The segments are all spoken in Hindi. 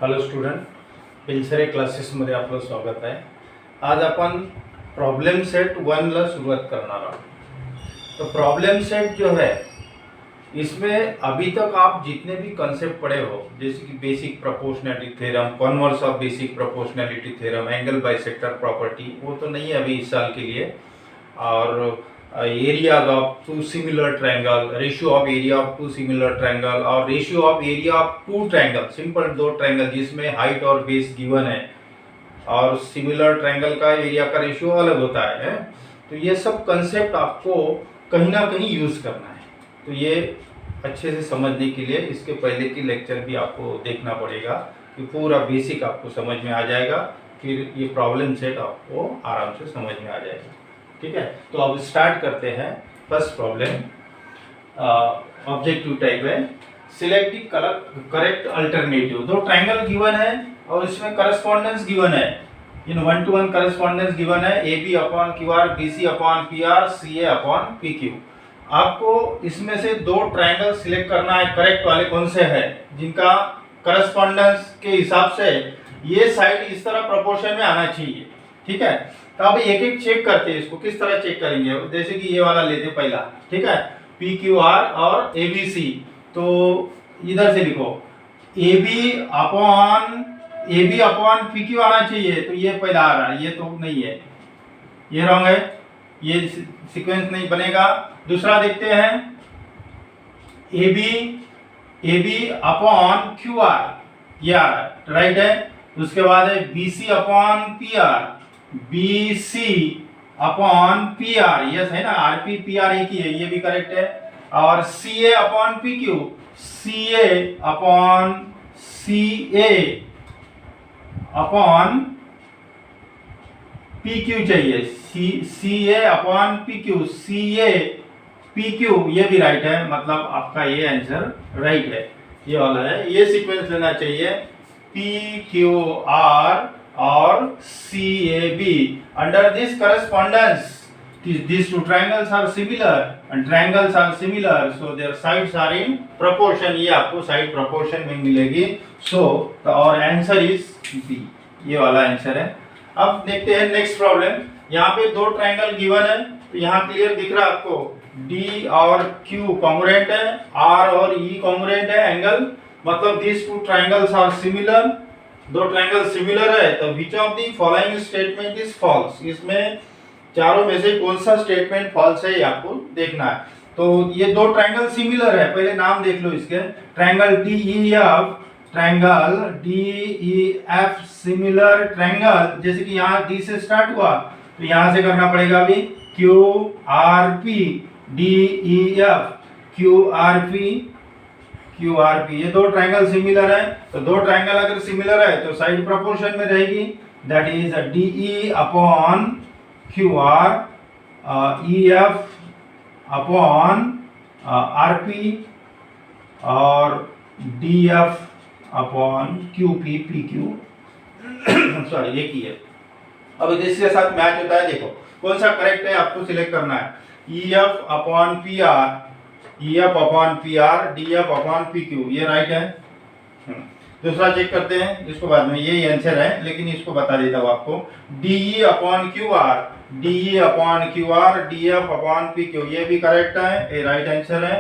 हॅलो स्टुडंट, पिंचरे क्लासेसमध्ये आपलं स्वागत आहे। आज आपण प्रॉब्लम सेट 1 ला शुरुआत करणार आहोत। तो प्रॉब्लम सेट जो है इसमें अभी तक आप जितने भी कंसेप्ट पढ़े हो, जैसे कि basic proportionality theorem, converse of basic proportionality theorem, angle bisector property, वो तो नहीं है अभी इस साल के लिए। और area of two similar triangle, ratio of area of two similar triangle और ratio of area of two triangle, simple दो ट्रायंगल जिसमें हाइट और बेस गिवन है और सिमिलर ट्रायंगल का एरिया का रेशियो अलग होता है। तो ये सब कंसेप्ट आपको कहीं ना कहीं यूज करना है। तो ये अच्छे से समझने के लिए इसके पहले की लेक्चर भी आपको देखना पड़ेगा कि पूरा बेसिक आपको समझ में आ जाएगा, फिर ये प्रॉब्लम सेट आपको आराम से समझ में आ जाएगा। ठीक है, तो अब स्टार्ट करते हैं। फर्स्ट प्रॉब्लम ऑब्जेक्टिव टाइप है, सिलेक्ट द करेक्ट अल्टरनेटिव। दो ट्रायंगल गिवन है और इसमें करस्पॉन्डेंस गिवन है, इन 1-to-1 करस्पॉन्डेंस गिवन है, AB upon QR, BC upon PR, CA upon PQ। आपको इसमें से दो ट्रायंगल सिलेक्ट करना है, करेक्ट वाले कौन से हैं जिनका करस्पॉन्डेंस के हिसाब से ये साइड इस तरह प्रोपोर्शन में आना चाहिए। ठीक है, तो अब एक एक चेक करते हैं। इसको किस तरह चेक करेंगे, जैसे कि ये वाला लेते पहला। ठीक है, PQR और ABC। तो इधर से लिखो AB अपॉन PQ आना चाहिए, तो ये पहला आ रहा है, ये तो नहीं है, ये रॉन्ग है, ये सीक्वेंस नहीं बनेगा। दूसरा देखते हैं, AB अपॉन QR, ये आ रहा है, राइट है। उसके बाद है BC upon PR, BC upon PR, yes है ना, RP PR एक ही है, ये भी करेक्ट है। और CA upon PQ, CA upon PQ चाहिए, CA upon PQ, CA PQ, ये भी राइट है, मतलब आपका ये आंसर राइट है, ये वाला है। ये सीक्वेंस लेना चाहिए, PQR और CAB। Under this correspondence, these two triangles are similar and triangles are similar, so their sides are in proportion। ये आपको साइड प्रोपोर्शन में मिलेगी। So our answer is B, ये वाला आंसर है। अब देखते हैं नेक्स्ट प्रॉब्लम। यहाँ पे दो ट्रायंगल गिवन है, तो यहाँ क्लियर दिख रहा है आपको, D और Q कॉन्ग्रुएंट है, R और E कॉन्ग्रुएंट है एंगल, मतलब these two triangles are similar। दो ट्रायंगल सिमिलर है, तो which of the following statement is false। इसमें चारों में से कौन सा स्टेटमेंट फॉल्स है ये आपको देखना है। तो ये दो ट्रायंगल सिमिलर है, पहले नाम देख लो इसके, ट्रायंगल DEF सिमिलर ट्रायंगल। जैसे कि यहाँ D से स्टार्ट हुआ, तो यहाँ से करना पड़ेगा अभी QRP, DEF, QRP, ये दो ट्रायंगल सिमिलर है। तो दो ट्रायंगल अगर सिमिलर है तो साइड प्रोपोर्शन में रहेगी, that is DE upon QR, EF upon RP और DF upon QP PQ। Sorry, एक ही है। अब इसके साथ मैच होता है, देखो कौन सा करेक्ट है आपको सिलेक्ट करना है, EF upon PR, EF upon PR, DF upon PQ, ये राइट है। दूसरा चेक करते हैं, इसको बाद में, ये आंसर है लेकिन इसको बता देता हूँ आपको, DE upon QR, DE upon QR, DF upon PQ, ये भी करेक्ट है, ये राइट आंसर है।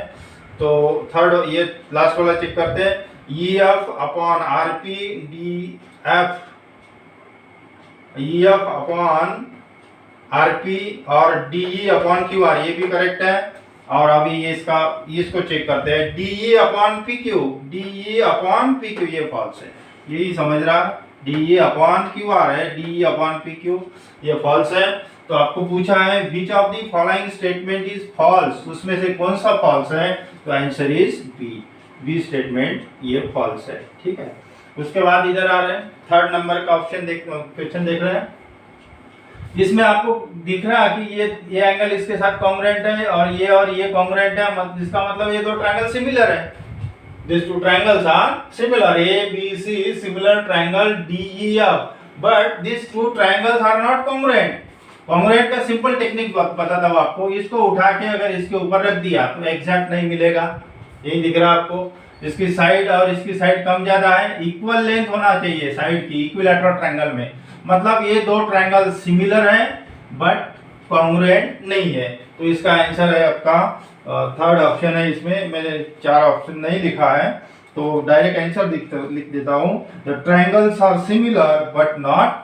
तो थर्ड, ये लास्ट वाला चेक करते हैं, EF upon RP, EF upon RP और DE अपॉन QR, ये भी करेक्ट है। और अभी ये इसको चेक करते हैं, DE अपॉन PQ, ये फॉल्स है, यही समझ रहा, DE अपॉन QR है, DE अपॉन PQ ये फॉल्स है। तो आपको पूछा है which of the following statement is false, उसमें से कौन सा फॉल्स है, तो आंसर इज बी स्टेटमेंट, ये फॉल्स है। ठीक है, उसके बाद इधर आ रहे हैं, थर्ड नंबर का क्वेश्चन देख रहे हैं। इसमें आपको दिख रहा है कि ये एंगल इसके साथ कॉन्ग्रुएंट है और ये कॉन्ग्रुएंट है, जिसका मतलब ये दो ट्रायंगल सिमिलर है। These two triangles are similar, ABC similar triangle DEF, but these two triangles are not congruent। Congruent का सिंपल टेक्निक बताता हूँ आपको, इसको उठा के अगर इसके ऊपर रख दिया तो एग्जैक्ट नहीं मिलेगा, यही दिख रहा है आपको। इसकी साइड और इसकी साइड कम ज्यादा है, इक्वल लेंथ होना चाहिए साइड की इक्विलैटरल ट्रायंगल में। मतलब ये दो ट्रायंगल सिमिलर है बट कॉन्ग्रुएंट नहीं है। तो इसका आंसर है आपका थर्ड ऑप्शन है। इसमें मैंने 4 ऑप्शन नहीं लिखा है तो डायरेक्ट आंसर लिख देता हूँ। The triangles are similar but not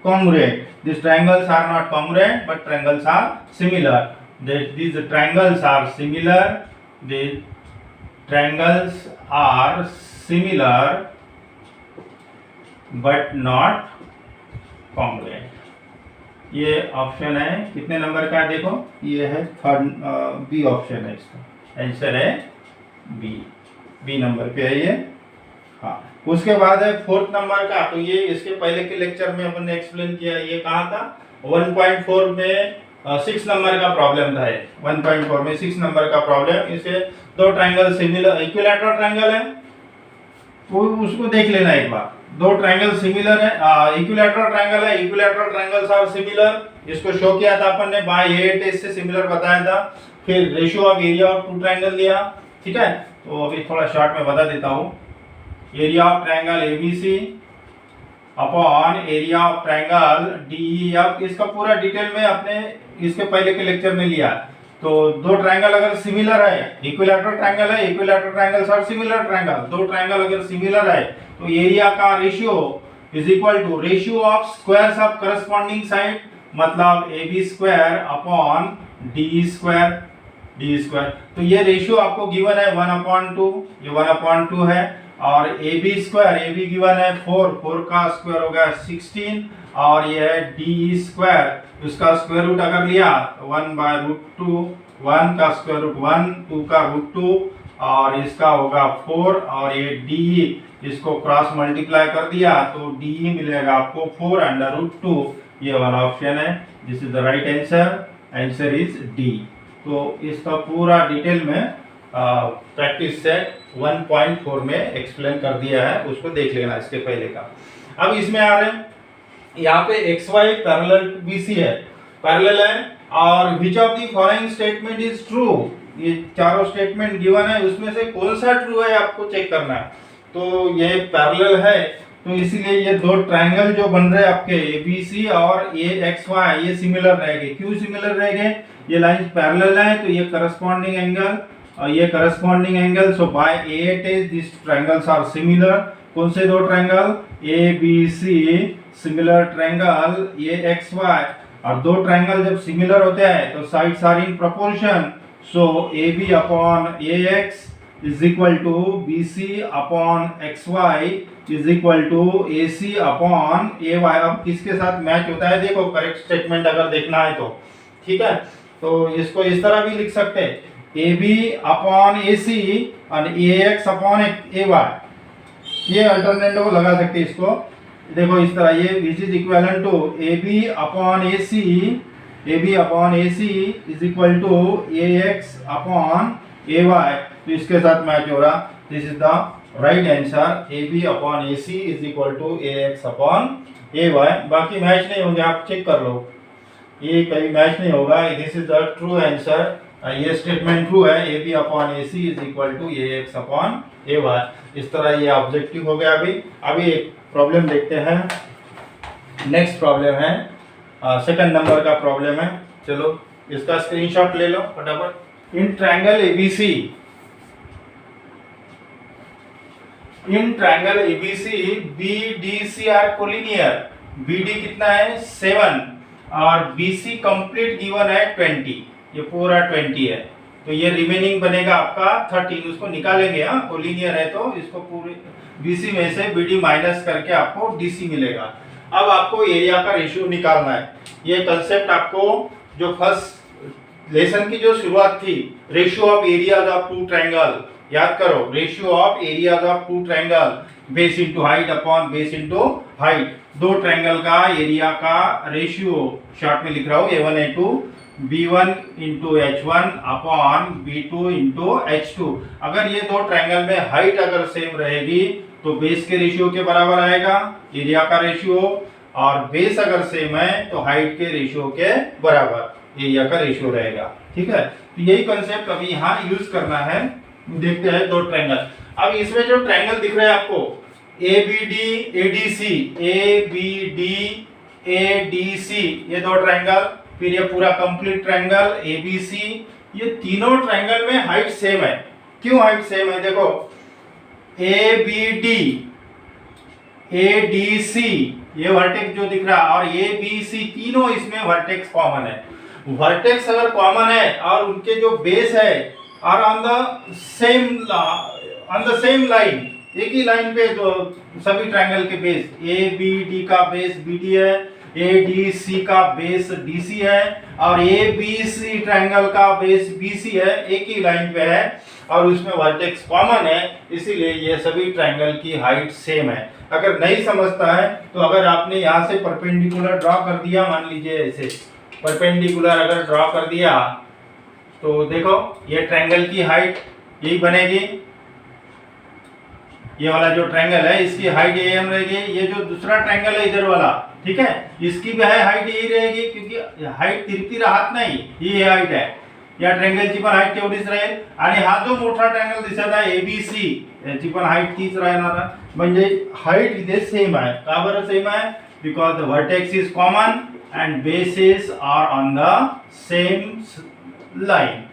congruent. These triangles are not congruent but triangles are similar. These triangles are similar. The triangles are similar but not congruent. ये ऑप्शन है कितने नंबर का है देखो, ये है थर्ड बी ऑप्शन है। इसका आंसर है बी नंबर पे है ये। हाँ, उसके बाद है फोर्थ नंबर का। तो ये इसके पहले के लेक्चर में अपन ने एक्सप्लेन किया, ये कहाँ था 1.4 में 6 नंबर का प्रॉब्लम था। 1.4 में 6 नंबर का प्रॉब्लम। इसे दो ट्रायंगल सिमिलर इक्विलैटरल ट्रायंगल है, वो उसको देख लेना एक बार। दो ट्रायंगल सिमिलर है, इक्विलैटरल ट्रायंगल है, इक्विलैटरल ट्रायंगल्स आर सिमिलर। इसको शो किया था अपन ने, बाय ए टेस्ट से सिमिलर बताया था। फिर ratio of area of two triangle लिया, ठीक है। तो अभी थोड़ा शॉर्ट में बता देता हूँ। Area of triangle ABC upon area of triangle DEF. इसका पूरा डिटेल में आपने इसके पहले के लेक्चर में लिया। तो दो ट्रायंगल अगर सिमिलर है, इक्विलैटरल ट्रायंगल है, equilateral triangles are similar triangle. दो ट्रायंगल अगर सिमिलर है तो एरिया का ratio is equal to ratio of squares of corresponding side, मतलब AB square upon DE square. तो ये रेशियो आपको गिवन है 1/2, ये 1/2 है। और AB स्क्वायर, AB गिवन है 4 का स्क्वायर होगा 16, और ये है DE स्क्वायर, उसका स्क्वायर रूट अगर लिया तो 1/√2, 1 का स्क्वायर रूट 1, 2 का √2, और इसका होगा 4, और ये DE इसको क्रॉस मल्टीप्लाई कर दिया तो DE मिलेगा आपको 4/√2। ये वाला ऑप्शन है, this is the right answer. Answer is D. तो इसका पूरा डिटेल में प्रैक्टिस सेट 1.4 में एक्सप्लेन कर दिया है, उसको देख लेना इसके पहले का। अब इसमें आ रहे हैं, यहाँ पे XY पैरेलल BC है, पैरेलल है, और विच of the following statement is true. ये चारों स्टेटमेंट गिवन है, उसमें से कौन सा ट्रू है आपको चेक करना है। तो ये पैरेलल है, तो इसीलिए ये दो ट्रायंगल जो बन रहे हैं आपके ABC और AXY, ये सिमिलर रहेंगे। क्यों सिमिलर रहेंगे? ये लाइन पैरेलल है तो ये करस्पॉन्डिंग एंगल और ये corresponding angle, so by A test this triangles are similar. कौन से दो triangle? ABC similar triangle AXY। और दो ट्रायंगल जब सिमिलर होते हैं तो sides are in proportion, so AB upon AX is equal to BC upon XY is equal to AC upon AY। अब किसके साथ मैच होता है देखो, करेक्ट स्टेटमेंट अगर देखना है तो, ठीक है। तो इसको इस तरह भी लिख सकते हैं, AB अपॉन AC और AX अपॉन AY। ये अल्टरनेटिव लगा सकते हैं इसको, देखो इस तरह, ये which is equivalent to AB upon AC is equal to AX upon AY। तो इसके साथ मैच हो रहा, this is the right answer. AB upon AC is equal to AX upon AY। बाकी मैच नहीं होंगे, आप चेक कर लो, ये कहीं मैच नहीं होगा। This is the true answer. ये स्टेटमेंट ट्रू है, AB upon AC is equal to AX upon AY। इस तरह ये ऑब्जेक्टिव हो गया। अभी एक प्रॉब्लम देखते हैं। नेक्स्ट प्रॉब्लम है सेकंड नंबर का प्रॉब्लम है। चलो इसका स्क्रीनशॉट ले लो फटाफट। In triangle ABC BDC are collinear. BD कितना है 7 और BC कंप्लीट गिवन है 20, ये पूरा 20 है। तो ये रिमेनिंग बनेगा आपका 13, उसको निकालेंगे। हाँ, कोलिनियर है तो इसको पूरे BC में से BD माइनस करके आपको DC मिलेगा। अब आपको एरिया का रेशियो निकालना है। ये कंसेप्ट आपको जो फर्स्ट लेसन की जो शुरुआत थी, ratio of areas of two triangle, याद करो, ratio of areas of two triangle, base into height upon base into height. दो ट्रायंगल का एरिया का रेशियो शॉर्ट में लिख रहा हूँ, A1 A2 B1 into H1 upon B2 into H2। अगर ये दो ट्रायंगल में हाइट अगर सेम रहेगी तो बेस के रेशियो के बराबर आएगा एरिया का रेशियो, और बेस अगर सेम है तो हाइट के रेशियो के बराबर एरिया का रेशियो रहेगा। ठीक है, तो यही कंसेप्ट अभी यहाँ यूज करना है। देखते हैं दो ट्रायंगल। अब इसमें जो ट्रायंगल दिख रहा है आपको A B D A D C, A B D A D C, ये दो ट्रायंगल, फिर ये पूरा complete triangle A B C, ये तीनों ट्रायंगल में हाइट सेम है। क्यों हाइट सेम है? देखो A B D A D C ये वर्टेक्स जो दिख रहा है और ए बी सी तीनों इसमें वर्टेक्स कॉमन है। वर्टेक्स अगर कॉमन है और उनके जो बेस है और ऑन द सेम लाइन, एक ही लाइन पे जो सभी ट्रायंगल के बेस, ए बी डी का बेस बी डी है, ए डी सी का बेस डी सी है और ए बी सी ट्रायंगल का बेस बी सी है, एक ही लाइन पे है और उसमें वर्टेक्स कॉमन है, इसीलिए ये सभी ट्रायंगल की हाइट सेम है। अगर नहीं समझता है तो अगर आपने यहाँ से परपेंडिकुलर ड्रॉ कर दिया, मान लीजिए ऐसे परपेंडिकुलर अगर ड्रॉ कर दिया तो देखो ये ट्रायंगल की हाइट यही बनेगी, ये वाला जो ट्रायंगल है इसकी हाइट एम रहेगी। ये जो दूसरा ट्रायंगल है इधर वाला, ठीक है, इसकी भी हाइट यही रहेगी क्योंकि हाइट तिरपी राहत नाही, ही हाइट आहे। या ट्रायंगलची पण हाइट तेवढीच राहील आणि हा जो मोठा ट्रायंगल दिसत आहे एबीसी, याची पण हाइट तीच राहणार आहे, म्हणजे हाइट इथे सेम आहे। का बरं सेम आहे? Because the vertex is common and bases are on the same line,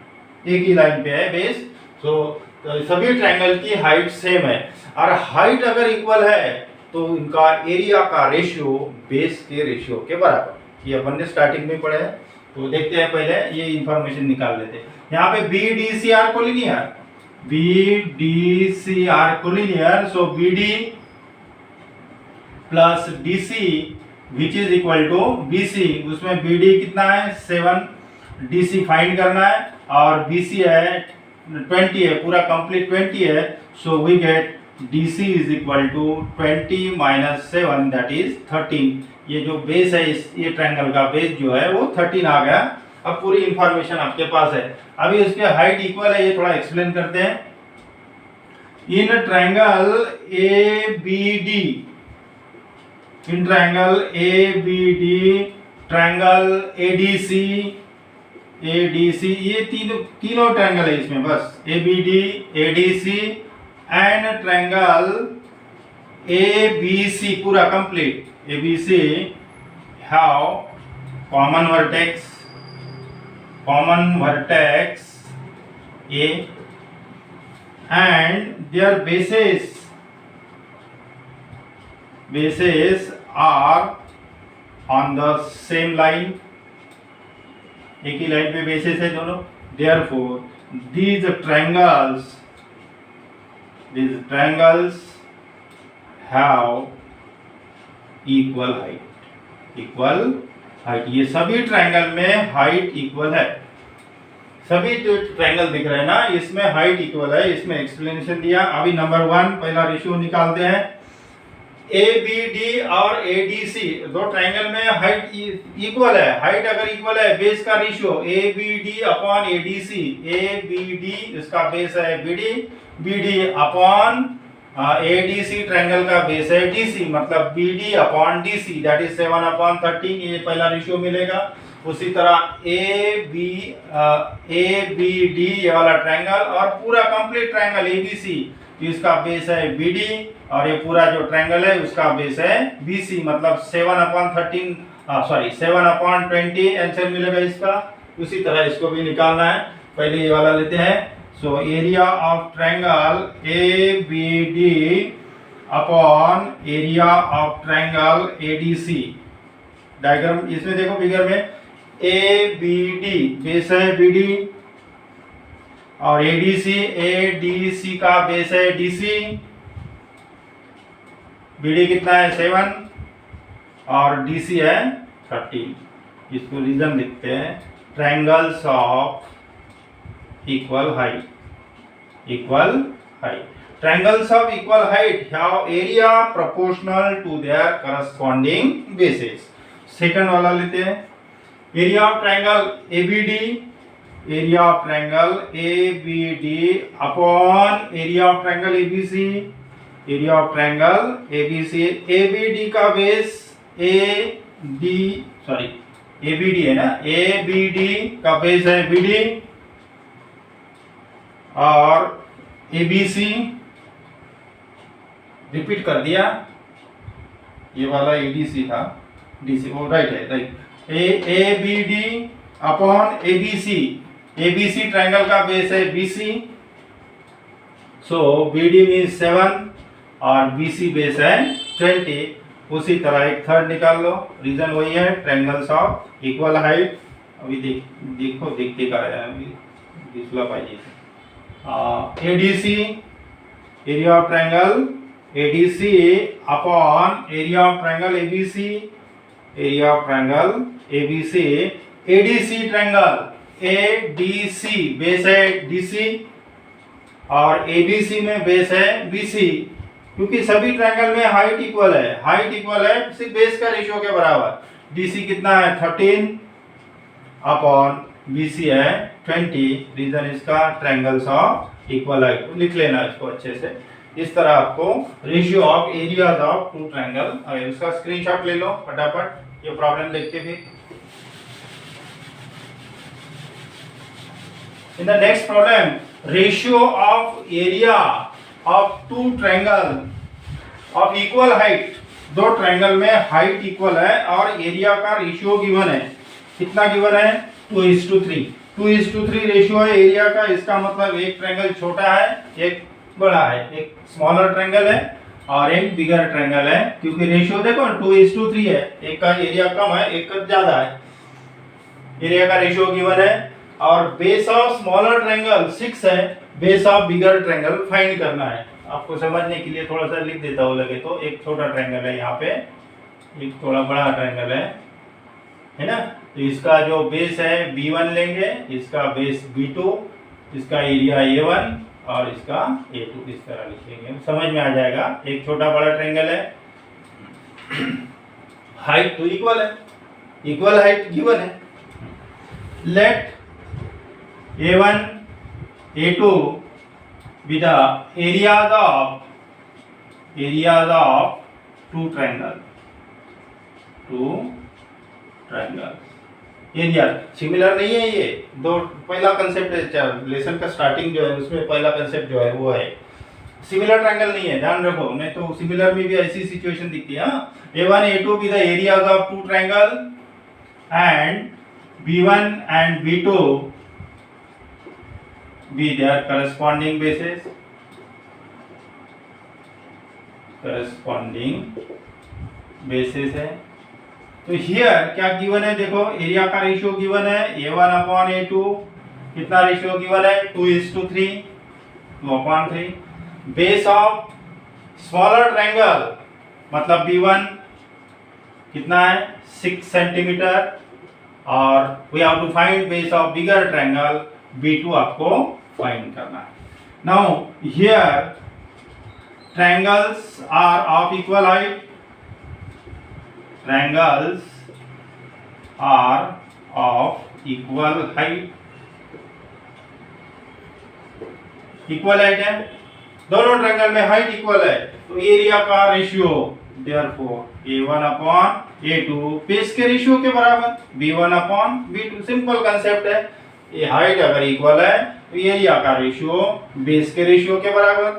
एक ही लाइन पे है बेस, तो सभी ट्रायंगल की हाइट सेम है। और हाइट अगर इक्वल है तो इनका एरिया का रेशियो बेस के रेशियो के बराबर, ये अपन ने स्टार्टिंग में पढ़ा है। तो देखते हैं, पहले ये इंफॉर्मेशन निकाल लेते हैं। यहाँ पे B D C are collinear, B D C are collinear, so B D plus D C which is equal to B C, उसमें बी डी कितना है 7, डी सी फाइंड करना है और बी सी है 20 है, पूरा कंप्लीट 20 है, so we get DC is equal to 20 minus 7 that is 13। ये जो बेस है ये ट्रायंगल का बेस जो है वो 13 आ गया। अब पूरी इंफॉर्मेशन आपके पास है। अभी इसके हाइट इक्वल है, ये थोड़ा एक्सप्लेन करते हैं। In triangle A B D, in triangle A B D, triangle A D C, ये तीनों ट्रायंगल है इसमें, बस A B D A D C and triangle A B C पूरा complete A B C have common vertex A and their bases are on the same line, एक ही लाइन पे बेसिस है दोनों। Therefore these triangles have equal height। ये सभी ट्रायंगल में हाइट इक्वल है। सभी जो ट्रायंगल दिख रहे हैं ना, इसमें हाइट इक्वल है। इसमें एक्सप्लेनेशन दिया। अभी नंबर 1 पहला रेशियो निकालते हैं। ए बी डी और ए डी सी दो ट्रायंगल में हाइट इक्वल है। हाइट अगर इक्वल है, बेस का ratio A B D upon A D C, A B D इसका बेस है B D upon A D C triangle का बेस है डी सी, मतलब B D upon D C that is 7 अपॉन 13, ये पहला रेशियो मिलेगा। उसी तरह ए बी डी ये वाला ट्रायंगल और पूरा complete triangle A B C, इसका बेस है बी डी और ये पूरा जो ट्रायंगल है उसका बेस है बी सी, मतलब 7 अपॉन 20 आंसर मिलेगा इसका। उसी तरह इसको भी निकालना है। पहले ये वाला लेते हैं। So area of triangle A B D upon area of triangle A D C. Diagram इसमें देखो फिगर में ए बी डी बेस है बी डी और ए डी सी का बेस है डी सी। बी डी कितना है 7 और डी सी है 13। इसको रीजन लिखते हैं, triangles of equal height. Triangles of equal height have area proportional to their corresponding bases। Second वाला लेते हैं। Area of triangle A B D upon area of triangle A B C. Area of triangle A B D का बेस ए बी डी है ना, ए बी डी का बेस है बी डी और ए बी सी रिपीट कर दिया, ये वाला एडीसी था, डीसी वो राइट है, right. A B D upon ABC, ABC triangle का बेस है बीसी, सो बीडी मीन्स 7 और बीसी बेस है 20। उसी तरह एक थर्ड निकाल लो, रीजन वही है, ट्रायंगल्स ऑफ इक्वल हाइट। अभी देखो देखते का दिखला पाहिजे, ADC area of triangle ADC upon area of triangle ABC, area of triangle ABC, ADC triangle ADC base है डीसी और एबीसी में बेस है बीसी, क्योंकि सभी ट्रायंगल में हाइट इक्वल है, हाइट इक्वल है सिर्फ बेस का रेशियो के बराबर। डीसी कितना है 13 अपॉन बीसी है 20, रीजन इसका ट्रायंगल्स ऑफ इक्वल हाइट। लिख लेना इसको अच्छे से, इस तरह आपको ratio of areas of two triangle, अगर इसका स्क्रीनशॉट ले लो फटाफट, ये प्रॉब्लम देखते फिर। In the next problem, ratio of area of two triangle of equal height, दो ट्रायंगल में हाइट इक्वल है और एरिया का रेशियो गिवन है, कितना गिवन है 2:3, 2:3 रेशियो है एरिया का। इसका मतलब एक ट्रायंगल छोटा है एक बड़ा है, एक स्मॉलर ट्रायंगल है और एक बिगर ट्रायंगल है, क्योंकि रेशियो देखो 2:3 है, एक का एरिया कम है एक का ज्यादा है, एरिया का रेशियो गिवन है। और बेस ऑफ स्मॉलर ट्रायंगल 6 है, base of bigger triangle find करना है। आपको समझने के लिए थोड़ा सा लिख देता हूँ लगे तो, एक छोटा ट्रायंगल है यहाँ पे, एक थोड़ा बड़ा ट्रायंगल है ना, तो इसका जो बेस है B1 लेंगे, इसका बेस B2, इसका एरिया A1 और इसका A2, इस तरह लिखेंगे, समझ में आ जाएगा। एक छोटा बड़ा ट्रायंगल है, हाइट तो इक्वल है, इक्वल हाइट गिवन है। Let A1 A2 with the areas of two triangles, area similar नहीं है, ये दो पहला कंसेप्ट है लेसन का स्टार्टिंग जो है उसमें पहला कंसेप्ट जो है वो है, सिमिलर ट्रायंगल नहीं है, ध्यान रखो, नहीं तो सिमिलर में भी ऐसी सिचुएशन दिखती है। A1 A2 with the areas of two triangle and B1 and B2 be their corresponding bases, corresponding bases है। तो हियर क्या गिवन है, देखो एरिया का रेशियो गिवन है A1 अपॉन A2, कितना रेशियो गिवन है 2:3, 2/3। बेस ऑफ स्मॉलर ट्रायंगल मतलब B1 कितना है 6 सेंटीमीटर, और we have to find base of bigger triangle B2 आपको फाइंड करना है। Now here triangles are of equal height, triangles are of equal height, equal height है, दोनों ट्रायंगल में हाइट इक्वल है, तो एरिया का ratio therefore A1 upon A2 base के रेशियो के बराबर B1 upon B2, simple concept है। ये हाइट अगर इक्वल है तो एरिया का रेशियो बेस के रेशियो के बराबर।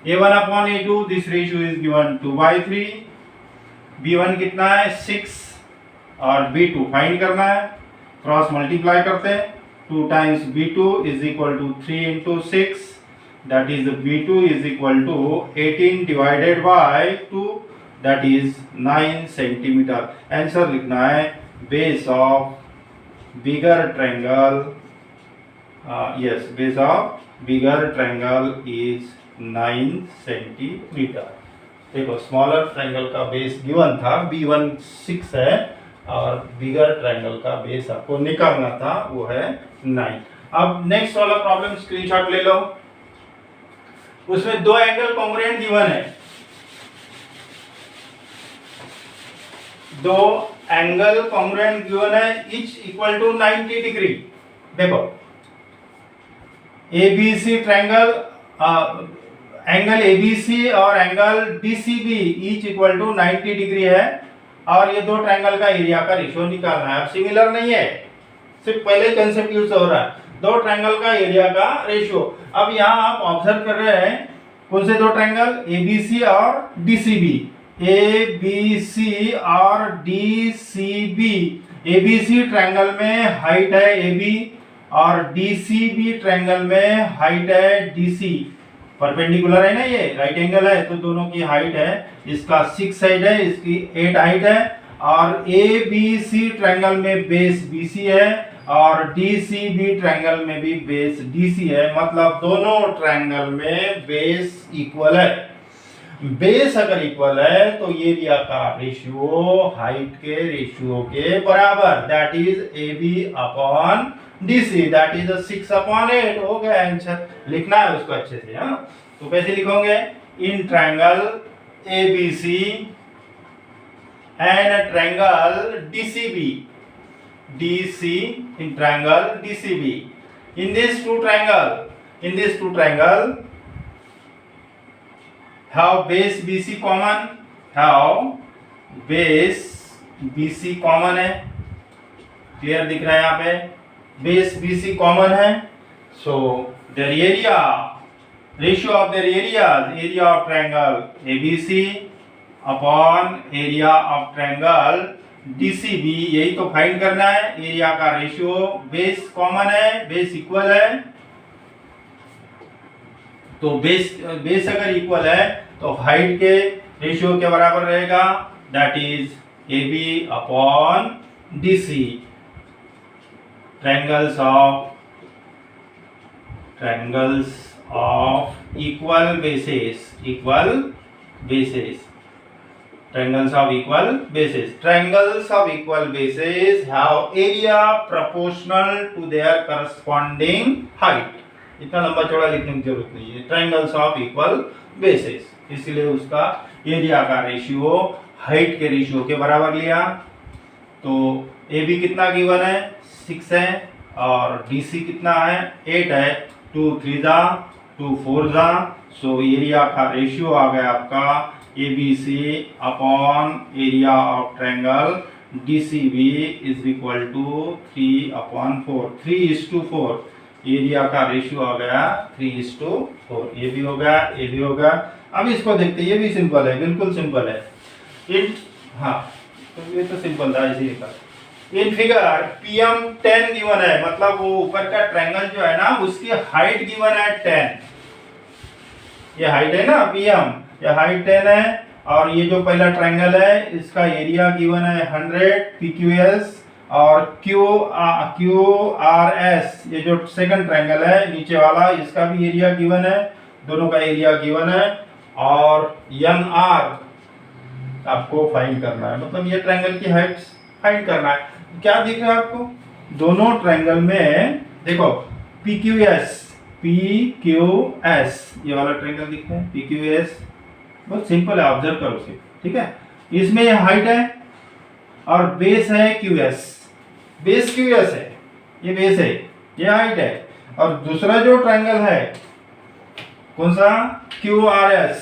A1 upon A2 this ratio is given 2/3, B1 कितना है 6 और B2 फाइंड करना है, क्रॉस मल्टीप्लाई करते हैं, 2 times B2 is equal to 3 into 6, that is B2 is equal to 18 divided by 2, that is 9 centimetre. Answer लिखना है base of bigger triangle, yes base of bigger triangle is 9 centimetre. देखो स्मॉलर ट्रायंगल का बेस गिवन था B1 6 है और बिगर ट्रायंगल का बेस आपको निकालना था वो है 9। अब नेक्स्ट वाला प्रॉब्लम स्क्रीनशॉट ले लो, उसमें दो एंगल कॉन्ग्रुएंट गिवन है, दो एंगल कॉन्ग्रुएंट गिवन है, ईच इक्वल टू 90 डिग्री। देखो ABC ट्रायंगल, एंगल ABC और angle DCB each equal to 90 degree है, और ये दो ट्रायंगल का एरिया का रेशियो निकालना है। अब सिमिलर नहीं है, सिर्फ पहले कंसेप्ट यूज हो रहा है, दो ट्रायंगल का एरिया का रेशियो। अब यहाँ आप ऑब्जर्व कर रहे हैं कौन से दो ट्रायंगल, एबीसी और डीसीबी, एबीसी और डीसीबी। एबीसी ट्रायंगल में हाइट है एबी और डीसीबी ट्रायंगल में हाइट है डीसी। परपेंडिकुलर है ना, ये राइट एंगल है, तो दोनों की हाइट है, इसका 6 साइड है, इसकी 8 हाइट है। और एबीसी ट्रायंगल में बेस बीसी है और डीसीबी ट्रायंगल में भी बेस डीसी है, मतलब दोनों ट्रायंगल में बेस इक्वल है। बेस अगर इक्वल है तो एरिया का रेशियो हाइट के रेशियो के बराबर, that is AB upon DC, that is 6/8। हो गया आंसर, लिखना है उसको अच्छे से। हाँ, तो कैसे लिखोगे, इन triangle ABC and triangle DCB, DC in triangle DCB, in these two triangle have base BC common, have base BC common है, क्लियर दिख रहा है यहाँ पे, बेस BC कॉमन है। सो their area, ratio of their areas, area of triangle ABC upon area of triangle DCB, यही तो फाइंड करना है। एरिया का रेशियो, बेस कॉमन है, बेस इक्वल है, तो बेस अगर इक्वल है तो हाइट के रेशियो के बराबर रहेगा, that is AB upon DC। Triangles of equal bases, triangles of equal bases have area proportional to their corresponding height। इतना लंबा चौड़ा लिखने की जरूरत नहीं है, ट्रायंगल्स ऑफ इक्वल बेसेस, इसलिए उसका एरिया का रेशियो हाइट के रेशियो के बराबर लिया। तो AB कितना गिवन है, 6 है, और DC कितना है, 8 है, 2 3 जा 2 4 जा, सो एरिया का रेशियो आ गया आपका ABC upon area of triangle DCB is equal to 3/4, 3:4। एरिया का रेशियो आ गया 3:4। ये भी हो गया। अब इसको देखते हैं, ये भी सिंपल है, बिल्कुल सिंपल है। हाँ, तो ये तो सिंपल था, इसी का। इन फिगर PM 10 गिवन है, मतलब वो ऊपर का ट्रायंगल जो है ना, उसकी हाइट गिवन है 10। ये हाइट है ना PM, ये हाइट 10 है, और ये जो पहला ट्रायंगल है इसका एरिया गिवन है 100 PQS, और QRS, ये जो सेकंड ट्रायंगल है नीचे वाला, इसका भी एरिया गिवन है, दोनों का एरिया गिवन है, और NR आपको फाइंड करना है, मतलब ये ट्रायंगल की हाइट फाइंड करना है। क्या दिख रहा है आपको, दोनों ट्रायंगल में देखो PQS, ये वाला ट्रायंगल दिख रहा है PQS, बहुत सिंपल है, ऑब्जर्व करो सिर्फ, ठीक है। इसमें ये हाइट है और बेस है QS, बेस QS है, ये बेस है, ये हाइट है, और दूसरा जो ट्रायंगल है कौन सा, QRS,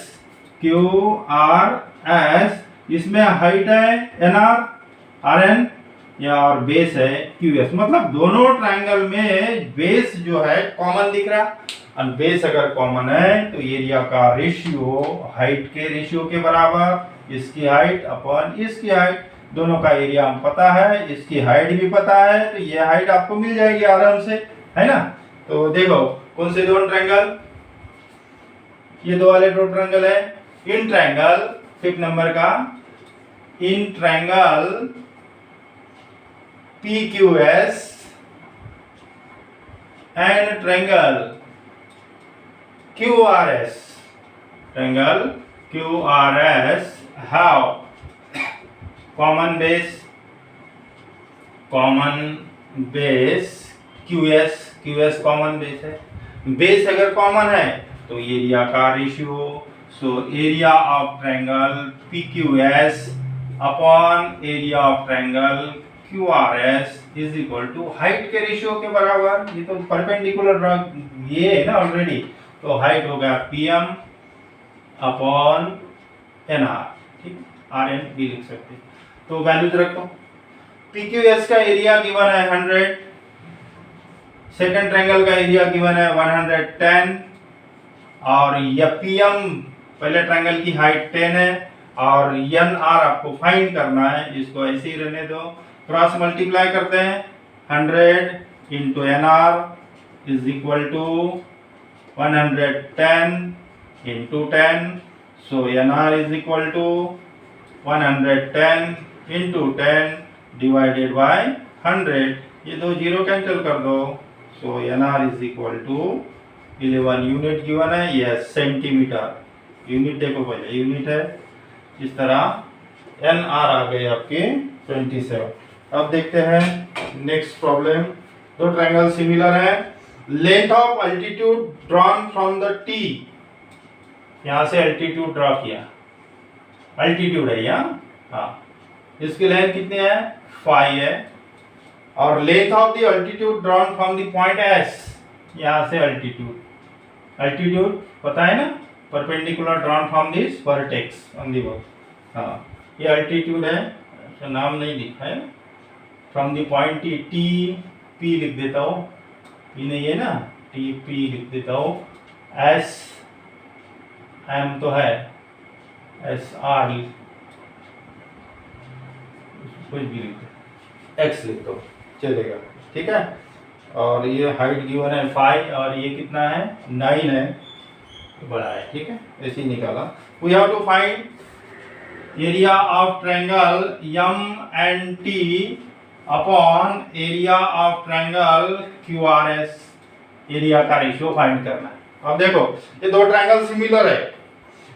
इसमें हाइट है NR, RN, या और बेस है QS, मतलब दोनों ट्रायंगल में बेस जो है कॉमन दिख रहा, और बेस अगर कॉमन है तो एरिया का रेशियो हाइट के रेशियो के बराबर, इसकी हाइट अपॉन इसकी हाइट, दोनों का एरिया हम पता है, इसकी हाइट भी पता है, तो ये हाइट आपको मिल जाएगी आराम से, है ना। तो देखो कौन से दो ट्रायंगल, ये दो वाले दो ट्रायंगल है, इन ट्रायंगल 5 नंबर का, in triangle PQS and triangle QRS have common base QS common base है। बेस अगर कॉमन है तो एरिया का ratio, so area of triangle PQS upon area of triangle QRS is equal to height के रेशियो के बराबर, ये तो परपेंडिकुलर ये है ना ऑलरेडी, तो हाइट हो गया PM अपॉन NR, ठीक, RN भी लिख सकते हैं। तो वैल्यूज रखो, PQS का एरिया गिवन है 100, सेकंड ट्रायंगल का एरिया गिवन है 110, और यह PM पहले ट्रायंगल की हाइट 10 है और NR आपको फाइंड करना है, इसको ऐसे ही रहने दो। क्रॉस मल्टीप्लाई करते हैं, 100 into NR is equal to 110 into 10, so NR is equal to 110 into 10 divided by 100, ये दो जीरो कैंसिल कर दो, so NR is equal to 11 unit given है, यह सेंटीमीटर, यूनिट देखो पहले यूनिट है, इस तरह NR आ गए आपके 27। अब देखते हैं नेक्स्ट प्रॉब्लम। दो ट्रायंगल सिमिलर है, length of altitude drawn from the T, यहां से अल्टीट्यूड ड्रॉ किया, अल्टीट्यूड है यहाँ, हाँ, इसकी लेंथ कितनी है 5 है, और length of the altitude drawn from the point S, यहां से अल्टीट्यूड पता है ना, perpendicular drawn from this vertex on the work, हाँ, ये अल्टीट्यूड है, तो नाम नहीं लिखा है, from the point T P लिख देता हूँ, P नहीं है ना, TP लिख देता हूँ, S M तो है, SR कुछ भी लिख दो, X लिख दो चलेगा, ठीक है। और ये हाइट गिवन है 5 और ये कितना है 9 है, बड़ा है, ठीक है, ऐसे ही निकाला। We have to find area of triangle MNT upon area of triangle QRS, area का रेशियो फाइंड करना है। अब देखो ये दो ट्रायंगल सिमिलर है,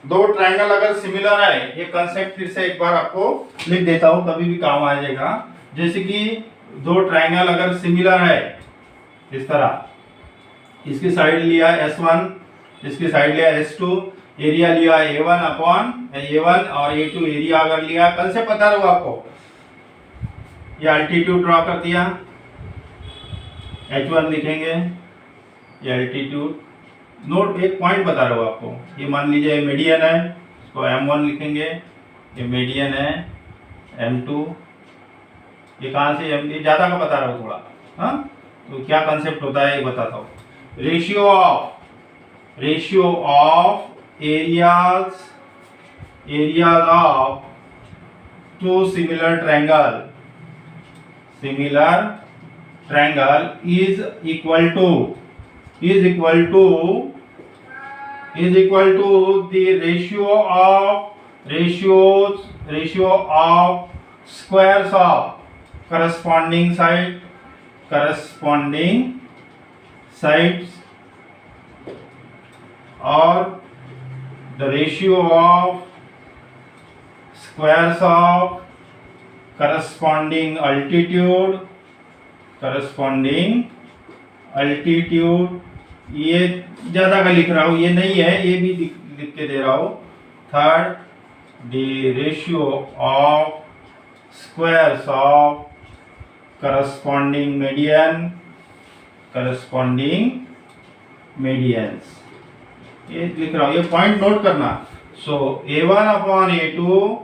दो ट्रायंगल अगर सिमिलर है, ये कंसेप्ट फिर से एक बार आपको लिख देता हूँ, कभी भी काम आ जाएगा। जैसे कि दो ट्रायंगल अगर सिमिलर है, इस तरह, इसकी साइड लिया S1, इसकी साइड लिया S2, एरिया लिया A1 अपॉन A1 और A2 एरिया अगर लिया, कल से पता रहो आपको, ये अल्टीट्यूड ड्रॉ कर दिया, H1 लिखेंगे, ये अल्टीट्यूड, नोट एक पॉइंट बता रहा हूँ आपको, ये मान लीजिए मीडियन है, इसको M1 लिखेंगे, ये मीडियन है M2, ये कहाँ से ये ज़्यादा का बता रहा हूँ थोड़ा, हाँ, तो क्या कंसेप्ट होता है ये बताता हूँ। Ratio of areas of two similar triangle is equal to the ratio of squares of corresponding sides or the ratio of squares of corresponding altitude, ये ज्यादा का लिख रहा हूँ, ये नहीं है, ये भी लिख के दे रहा हूँ। Third, the ratio of squares of corresponding medians, ये लिख रहा हूँ, ये पॉइंट नोट करना। सो A1 अपॉन A2,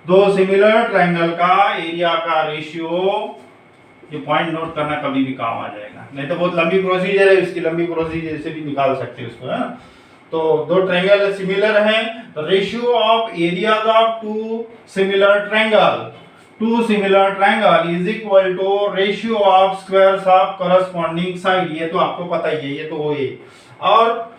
दो सिमिलर ट्रायंगल का एरिया का रेशियो, ये पॉइंट नोट करना, कभी भी काम आ जाएगा, नहीं तो बहुत लंबी प्रोसीजर है, इसकी लंबी प्रोसीजर से भी निकाल सकते हैं उसको, है। तो दो ट्रायंगल सिमिलर हैं, तो ratio of areas of two similar triangle is equal to ratio of squares of corresponding side, ये तो आपको पता ही है, ये तो हो ही, और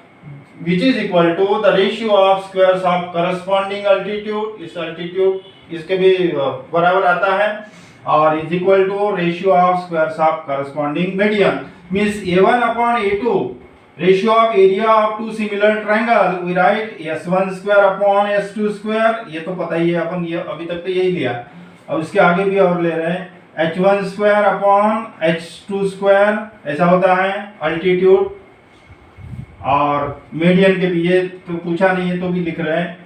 which is equal to the ratio of squares of corresponding altitude, इस अल्टीट्यूड इसके भी बराबर आता है, और is equal to ratio of squares of corresponding median, means A1 upon A2 ratio of area of two similar triangle, we write S1 square upon S2 square, ये तो पता ही है अपन, ये अभी तक तो यही लिया, अब इसके आगे भी और ले रहे हैं, H1 square upon H2 square, ऐसा होता है अल्टीट्यूड, और मीडियन के भी ये तो पूछा नहीं है तो भी लिख रहे हैं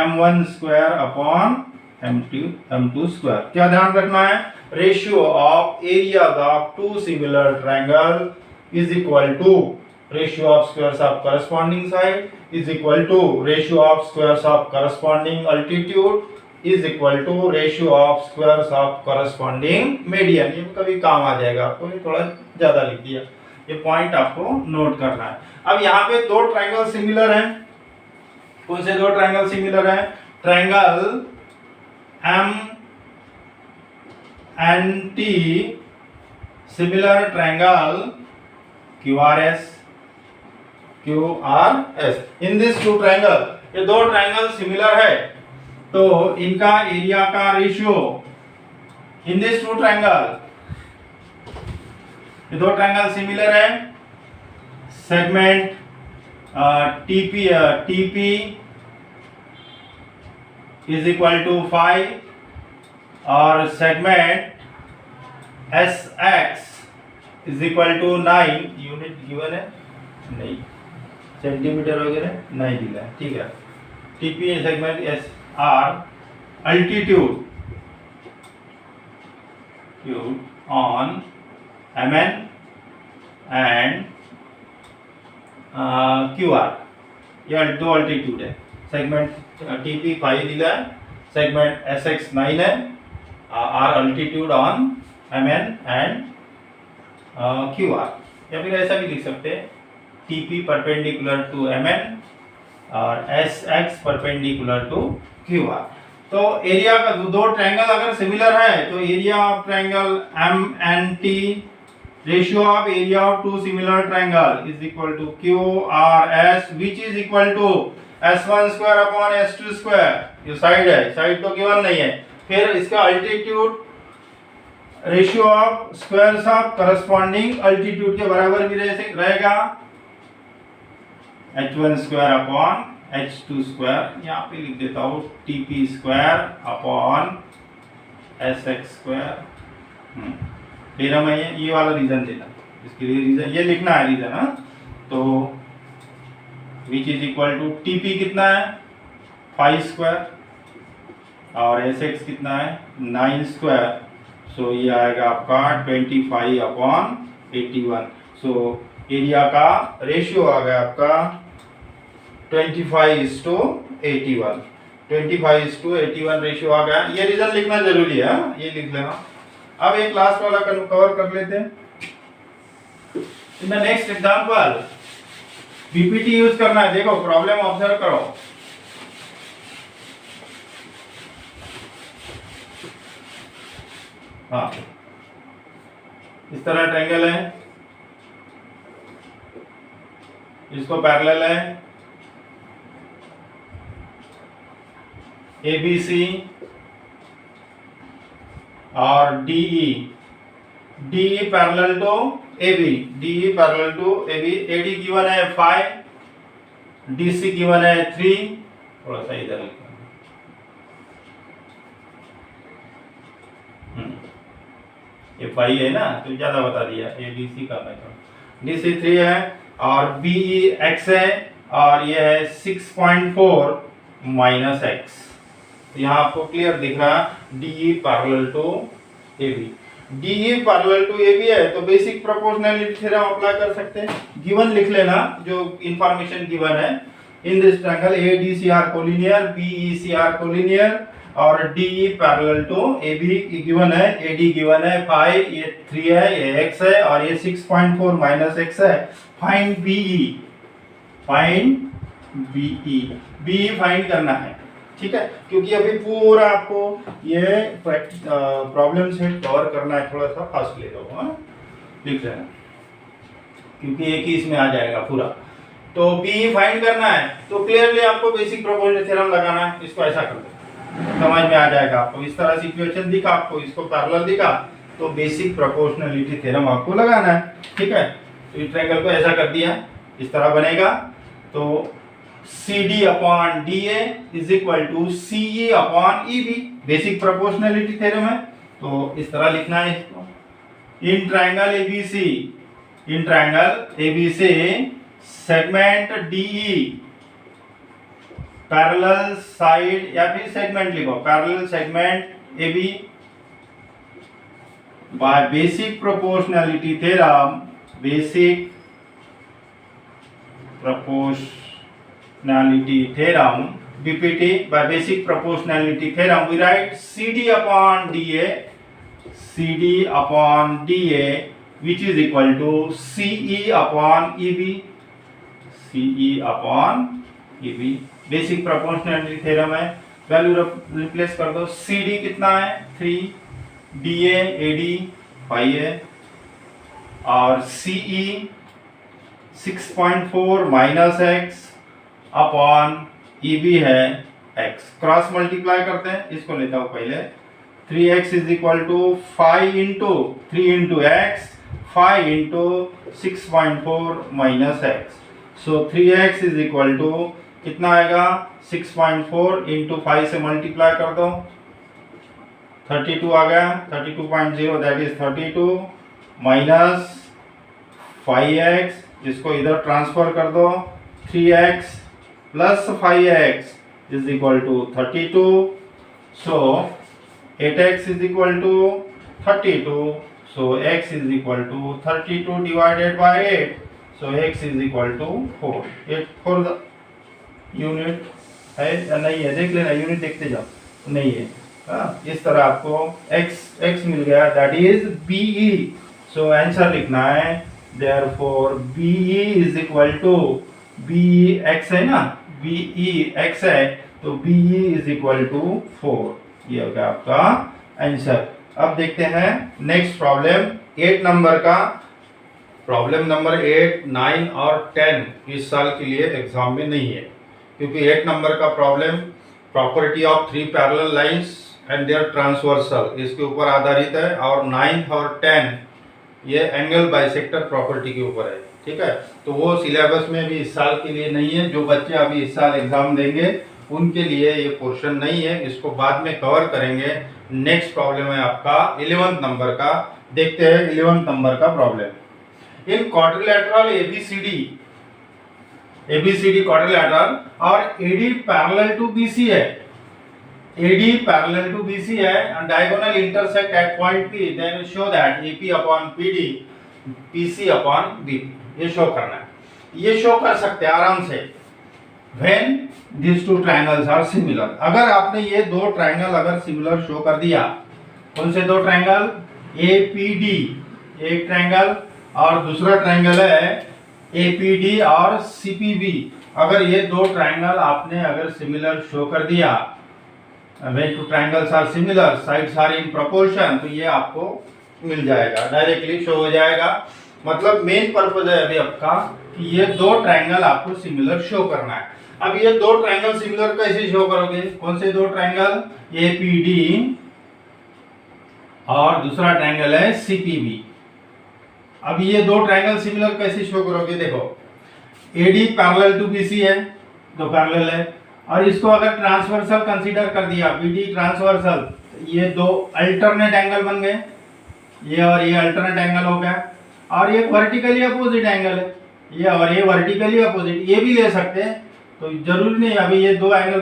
M1 square upon M2 square. क्या ध्यान रखना है, ratio of area of two similar triangle is equal to ratio of squares of corresponding side is equal to ratio of squares of corresponding altitude is equal to ratio of squares of corresponding median, ये कभी काम आ जाएगा आपको, ये थोड़ा ज्यादा लिख दिया। ये पॉइंट आपको नोट करना है। अब यहाँ पे दो ट्रायंगल सिमिलर हैं। कौन से दो ट्रायंगल सिमिलर हैं? Triangle M N T similar triangle QRS। In this two triangle, ये दो ट्रायंगल सिमिलर है तो इनका एरिया का ratio in this two triangle, ये दो ट्रायंगल सिमिलर है। Segment TP is equal to 5 और segment SX is equal to 9। Unit given है नहीं, सेंटीमीटर वगैरह नहीं दिया है, ठीक है। TP segment SR altitude on MN and QR, ये दो अल्टीट्यूड है। सेगमेंट TP 5 दिया है, सेगमेंट SX 9 है, R altitude on MN and QR। या फिर ऐसा भी लिख सकते हैं TP परपेंडिकुलर टू MN और SX परपेंडिकुलर टू QR। तो एरिया का दो ट्रायंगल अगर सिमिलर है तो area of triangle MNT ratio of area of two similar triangle is equal to QRS which is equal to S1 square upon S2 square. ये साइड है, साइड तो गिवन नहीं है। फिर इसका altitude ratio of squares of corresponding altitude के बराबर भी रहेगा H1 square upon H2 square. यहाँ पे लिख देता हूँ TP square upon SX square. Theorem है ये वाला रीजन देना, इसके लिए रीजन ये लिखना है रीजन। हाँ, तो which is equal to TP कितना है 5 स्क्वायर और SX कितना है 9 स्क्वायर। सो ये आएगा आपका 25 अपॉन 81। सो एरिया का रेशियो आ गया आपका 25:81। 25:81 रेशियो आ गया। ये रीजन लिखना जरूरी है, ये लिख लेना। अब एक लास्ट वाला कवर कर लेते हैं। इन the next example PPT use करना है। देखो प्रॉब्लम ऑब्जर्व करो। हाँ, इस तरह ट्रायंगल है, इसको पैरेलल है ABC और DE parallel to AB, DE parallel to AB। AD given है 5, DC गिवन है 3। थोड़ा सा इधर लिखना, ये 5 है ना तो ज्यादा बता दिया। ABC का DC 3 है और BE X है और ये है 6.4 माइनस X। यहाँ आपको क्लियर दिख रहा है DE parallel to AB। DE parallel to AB है तो बेसिक प्रोपोर्शनैलिटी थ्योरम अप्लाई कर सकते हैं। गिवन लिख लेना जो इंफॉर्मेशन गिवन है। In this triangle ADCR collinear, BECR collinear और DE parallel to AB given है। AD गिवन है 5, ये 3 है, ये X है और ये 6.4 माइनस X है। फाइंड BE, BE फाइंड करना है, ठीक है। क्योंकि अभी पूरा आपको ये प्रॉब्लम सेट कवर करना है। थोड़ा सा फास्ट ले लो, लिख लेना, क्योंकि एक ही इसमें आ जाएगा पूरा। तो BE फाइंड करना है तो क्लियरली आपको बेसिक प्रोपोर्शनल थ्योरम लगाना है। इसको ऐसा कर दो, समझ में आ जाएगा आपको। इस तरह से इक्वेशन दिखा आपको, इसको पैरेलल दिखा तो बेसिक प्रोपोर्शनलिटी थ्योरम आपको लगाना है, ठीक है। तो इस ट्रायंगल को ऐसा कर दिया, इस तरह बनेगा। तो CD upon DA is equal to CE upon EB। Basic proportionality theorem है तो इस तरह लिखना है इसको। In triangle ABC segment DE parallel side, या फिर सेगमेंट लिखो, parallel segment AB by basic proportionality theorem, basic proportionality theorem, BPT, by basic proportionality theorem we write CD upon DA which is equal to CE upon EB, CE upon EB। Basic proportionality theorem है, वैल्यू रिप्लेस कर दो। CD कितना है 3, DA AD 5 है, और CE 6.4 minus x upon EB है x। क्रॉस मल्टीप्लाई करते हैं, इसको लेता हूं पहले। 3x is equal to 5 into 3 into x, 5 into 6.4 minus x। So 3x is equal to कितना आएगा 6.4 इंटू 5 से मल्टीप्लाई कर दो, 32 आ गया, 32.0 दैट इज 32 माइनस 5x, इसको इधर ट्रांसफर कर दो, 3x plus 5x is equal to 32। So 8x is equal to 32, so x is equal to 32 divided by 8, so x is equal to 4। 8 for the unit है या नहीं है, देख लेना, यूनिट देखते जाओ, नहीं है। इस तरह आपको x मिल गया, that is BE। So answer लिखना है, therefore BE is equal to, BE x है ना, BE x है, तो BE इज इक्वल टू 4। ये हो गया आपका आंसर। अब देखते हैं नेक्स्ट प्रॉब्लम 8 नंबर का। प्रॉब्लम नंबर 8, 9 और 10 इस साल के लिए एग्जाम में नहीं है, क्योंकि 8 नंबर का problem property of 3 parallel lines and their transversal इसके ऊपर आधारित है, और 9 और 10 ये एंगल बाइसेक्टर प्रॉपर्टी के ऊपर है। ठीक है, तो वो सिलेबस में भी इस साल के लिए नहीं है। जो बच्चे अभी इस साल एग्जाम देंगे उनके लिए ये पोर्शन नहीं है, इसको बाद में कवर करेंगे। नेक्स्ट प्रॉब्लम है आपका 11 नंबर का। देखते हैं 11 नंबर का प्रॉब्लम। इन क्वाड्रिलेटरल ABCD क्वाड्रिलेटरल और AD पैरेलल टू BC है, AD पैरेलल टू BC है and diagonal intersect at point P, then show that AP upon PD PC upon BP। ये शो करना है, ये शो कर सकते हैं आराम से। When these two triangles are similar, अगर आपने ये दो ट्रायंगल अगर सिमिलर शो कर दिया, कौन से दो ट्रायंगल, APD एक ट्रायंगल और दूसरा ट्रायंगल है APD और CPB। अगर ये दो ट्रायंगल आपने अगर सिमिलर शो कर दिया, when two triangles are similar, sides are in proportion, तो ये आपको मिल जाएगा, डायरेक्टली शो हो जाएगा। मतलब मेन पर्पज है अभी आपका कि ये दो ट्रायंगल आपको सिमिलर शो करना है। अब ये दो ट्रायंगल सिमिलर कैसे शो करोगे, कौन से दो ट्रायंगल, APD और दूसरा ट्रायंगल है CPB। अब ये दो ट्रायंगल सिमिलर कैसे शो करोगे, देखो AD पैरेलल टू BC है, दो पैरेलल है, और इसको अगर ट्रांसवर्सल कंसीडर कर दिया, BD ट्रांसवर्सल, ये दो अल्टरनेट एंगल बन गए, ये और ये अल्टरनेट एंगल हो गया, और ये वर्टिकली अपोजिट एंगल है, ये और ये वर्टिकली अपोजिट, ये भी ले सकते हैं, तो जरूरी नहीं अभी ये दो एंगल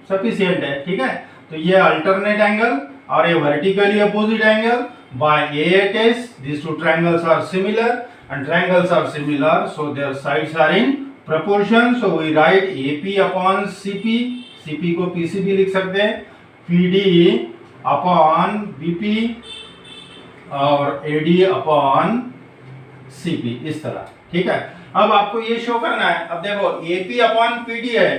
सफिशिएंट है। ठीक है, तो ये अल्टरनेट एंगल और ये vertically opposite angle, by A test these two triangles are similar and triangles are similar, so their sides are in proportion, so we write AP upon CP, CP को PC भी लिख सकते हैं, PD upon BP और AD upon CP, इस तरह। ठीक है, अब आपको ये शो करना है। अब देखो AP upon PD है,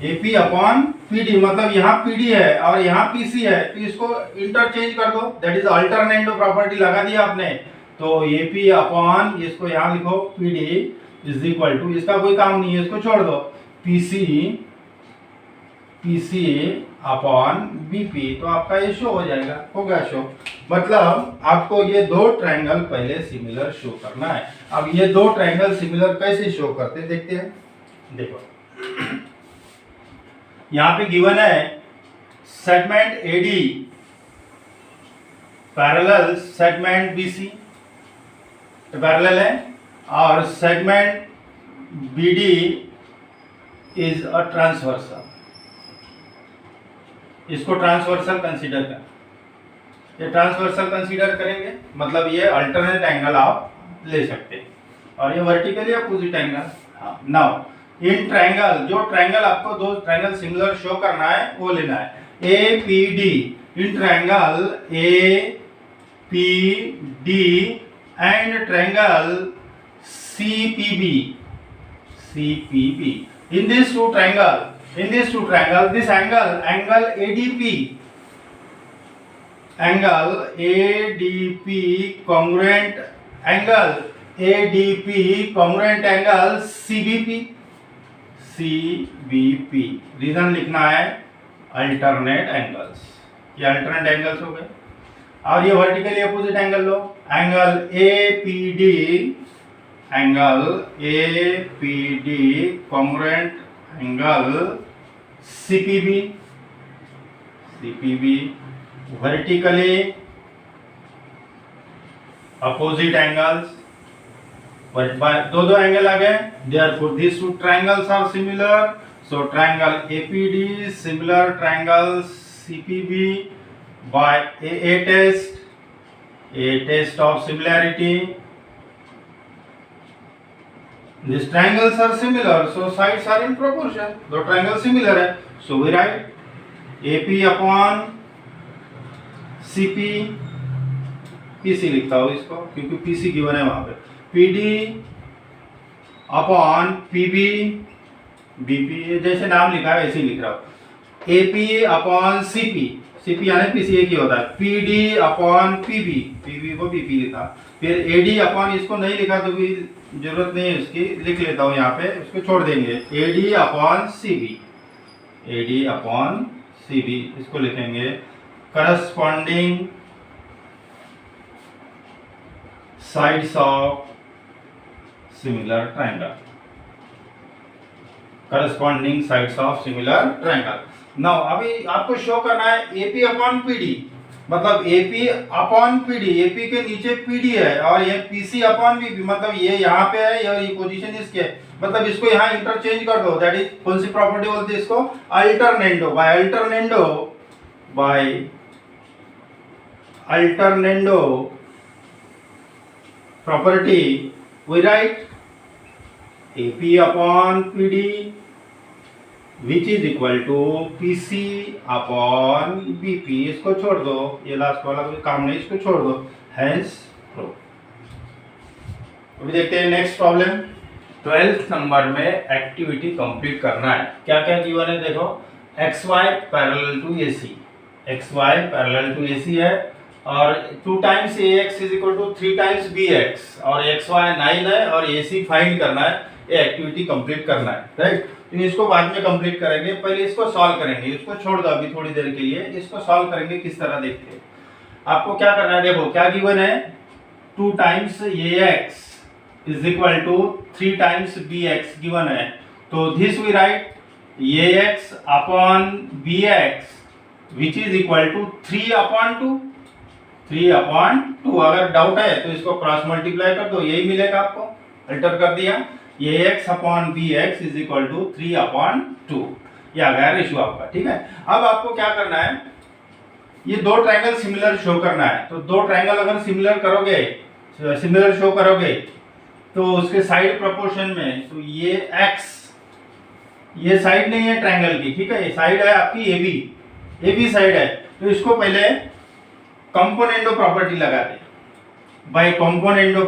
AP upon PD मतलब यहाँ PD है और यहाँ PC है, तो इसको इंटरचेंज कर दो, दैट इज अल्टरनेट प्रॉपर्टी लगा दिया आपने, तो AP अपॉन इसको यहाँ लिखो PD इज इक्वल टू, इसका कोई काम नहीं है, इसको छोड़ दो, PC अपॉन BP, तो आपका ये शो हो जाएगा, हो गया शो। मतलब आपको ये दो ट्रायंगल पहले सिमिलर शो करना है। अब ये दो ट्रायंगल सिमिलर कैसे शो करते देखते हैं। देखो यहाँ पे गिवन है segment AD parallel segment BC, तो पैरेलल है, और segment BD is a transversal, इसको ट्रांसवर्सल कंसीडर कर, ये ट्रांसवर्सल कंसीडर करेंगे, मतलब ये अल्टरनेट एंगल आप ले सकते हैं, और ये vertically opposite angle. Now in triangle, जो ट्रायंगल आपको दो ट्रायंगल सिमिलर शो करना है वो लेना है, APD in triangle APD and triangle CPB. In these two triangle, this angle ADP congruent angle CBP. Reason लिखना है अल्टरनेट एंगल्स, ये अल्टरनेट एंगल्स हो गए। और ये वर्टिकली अपोजिट एंगल लो, angle APD congruent angle CPB vertically opposite angles, दो एंगल आ गए। Therefore these two triangles are similar, so triangle APD similar triangle CPB by a test of similarity. These triangles are similar, so sides are in proportion. दो triangle similar है, so we write AP upon CP, PC लिखता हूँ इसको क्योंकि PC गिवन है वहां पे, PD अपॉन PB BP, जैसे नाम लिखा है वैसे ही लिख रहा हूँ। AP अपॉन CP यानी PC एक ही होता है। PD अपॉन PB को BP लिखा, फिर AD अपॉन, इसको नहीं लिखा तो भी जरूरत नहीं है इसकी, लिख लेता हूँ यहाँ पे, उसको छोड़ देंगे। AD अपॉन CB इसको लिखेंगे। Corresponding sides of similar triangle, now अभी आपको शो करना है AP अपॉन PD, मतलब AP अपॉन PD, AP के नीचे PD है और ये PC अपॉन BP, मतलब ये यहाँ पे है और ये पोजीशन इसके है, मतलब इसको यहाँ इंटरचेंज कर दो। दैट इज कौन सी प्रॉपर्टी बोलते हैं इसको? Alternendo property we write AP upon PD which is equal to PC upon BP। इसको छोड़ दो, ये लास्ट वाला कोई काम नहीं, इसको छोड़ दो। Hence proof. अभी देखते हैं नेक्स्ट प्रॉब्लम। 12th नंबर में एक्टिविटी कंप्लीट करना है। क्या क्या गिवन है देखो, XY पैरेलल टू AC है और 2 times AX is equal to 3 times BX और XY 9 है और AC फाइंड करना है, ये एक्टिविटी कंप्लीट करना है, राइट। तो इसको बाद में कंप्लीट करेंगे, पहले इसको सॉल्व करेंगे। इसको छोड़ दो अभी थोड़ी देर के लिए, इसको सॉल्व करेंगे किस तरह देखते हैं। आपको क्या करना है, देखो क्या गिवन है, 2 times AX is equal to 3 times BX given है। तो this we write AX upon BX which is equal to 3 upon 2। अगर डाउट है तो इसको क्रॉस मल्टीप्लाई कर दो, यही मिलेगा आपको। अल्टर कर दिया, AX upon BX is equal to 3 upon 2, ये आ गया रेशियो आपका, ठीक है। अब आपको क्या करना है, ये दो ट्रायंगल सिमिलर शो करना है। तो दो ट्रायंगल अगर सिमिलर शो करोगे तो उसके साइड प्रोपोर्शन में, तो ये X, ये साइड नहीं है ट्रायंगल की, ठीक है, ये साइड है आपकी AB साइड है। तो इसको पहले कंपोनेंडो प्रॉपर्टी लगाते हैं। बाय कंपोनेंडो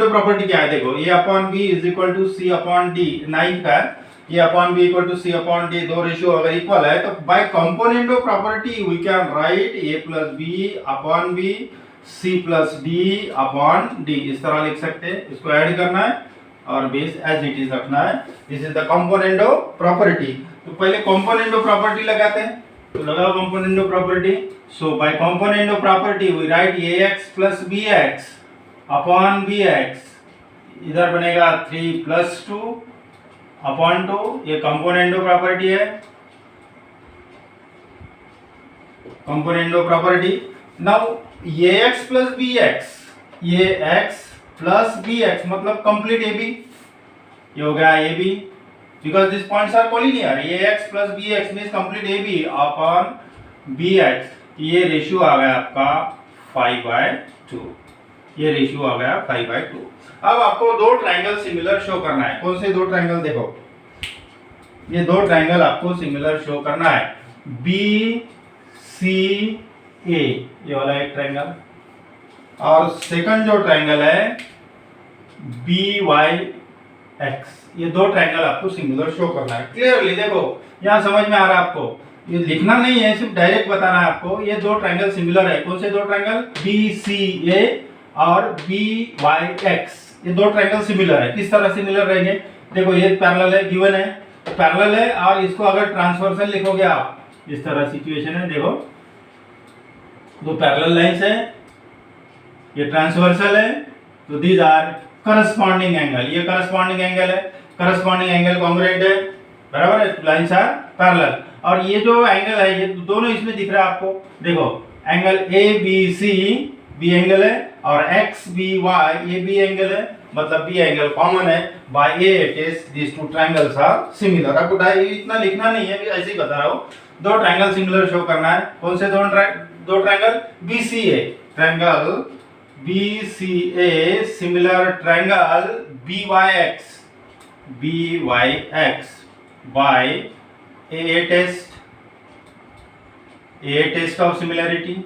प्रॉपर्टी क्या है देखो, A upon B is equal to C upon D, 9 का A upon B equal to C upon D, दो रेशियो अगर इक्वल है तो by componendo property we can write A plus B upon B, C plus D upon D, इस तरह लिख सकते हैं। इसको ऐड करना है और बेस एज इट इज रखना है। This is the componendo property. तो पहले कंपोनेंडो प्रॉपर्टी लगाते हैं, तो लगाओ componendo property. So by componendo property we write AX plus BX upon BX, इधर बनेगा 3 प्लस 2 अपॉन 2, ये कंपोनेंडो प्रॉपर्टी है। Componendo property now AX plus BX मतलब कंप्लीट AB, ये हो गया AB because this points are collinear. AX plus BX means complete AB upon BX, ये रेशियो आ गया आपका 5/2, ये रेशियो आ गया 5/2। अब आपको दो ट्रायंगल सिमिलर शो करना है। कौन से दो ट्रायंगल, देखो ये दो ट्रायंगल आपको सिमिलर शो करना है। BCA ये वाला एक ट्रायंगल, और सेकंड जो ट्रायंगल है बी वाई एक्स, ये दो ट्रायंगल आपको सिंगुलर शो करना है। क्लियरली देखो, यहाँ समझ में आ रहा है आपको, ये लिखना नहीं है, सिर्फ डायरेक्ट बताना है आपको। ये दो ट्रायंगल सिंगुलर है। कौन से दो ट्रायंगल? बी सी ए और बी वाई एक्स, ये दो ट्रायंगल सिमिलर है। किस तरह सिमिलर रहेंगे? देखो ये पैरेलल है, गिवन है, तो पैरेलल है, और इसको अगर ट्रांसवर्सल लिखोगे आप, इस तरह सिचुएशन है। देखो दो पैरेलल लाइंस है, ये ट्रांसवर्सल है, तो दीज आर करस्पॉन्डिंग एंगल। ये करस्पॉन्डिंग एंगल है, करस्पॉन्डिंग एंगल कॉन्ग्रुएंट है, बराबर है, लाइंस आर पैरेलल। और ये जो एंगल है, ये दोनों इसमें दिख रहा है आपको। देखो angle A B C B angle है, और एक्स बी वाई ये बी एंगल है, मतलब बी एंगल कॉमन है। By A it is this two triangles are similar. आपको इतना लिखना नहीं है, ऐसे ही बता रहा हूँ। दो ट्रायंगल सिमिलर शो करना है। कौन से दो ट्रायंगल? B C A triangle B C A similar triangle B Y X by A test of similarity,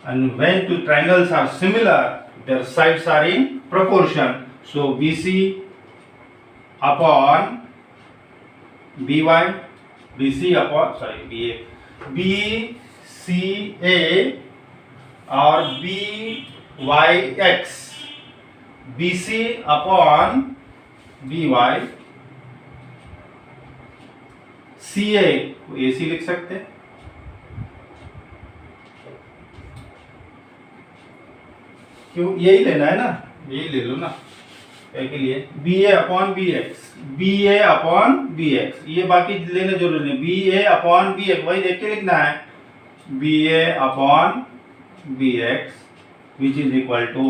and when two triangles are similar their sides are in proportion, so BC upon BY BCA और BYX BC upon BY CA को AC लिख सकते हैं। क्यों? यही लेना है ना, यही ले लो ना के लिए। BA अपॉन BX, ये बाकी लेने जरूरी नहीं। BA अपॉन BX वही देख के लिखना है। BA upon BX which is equal to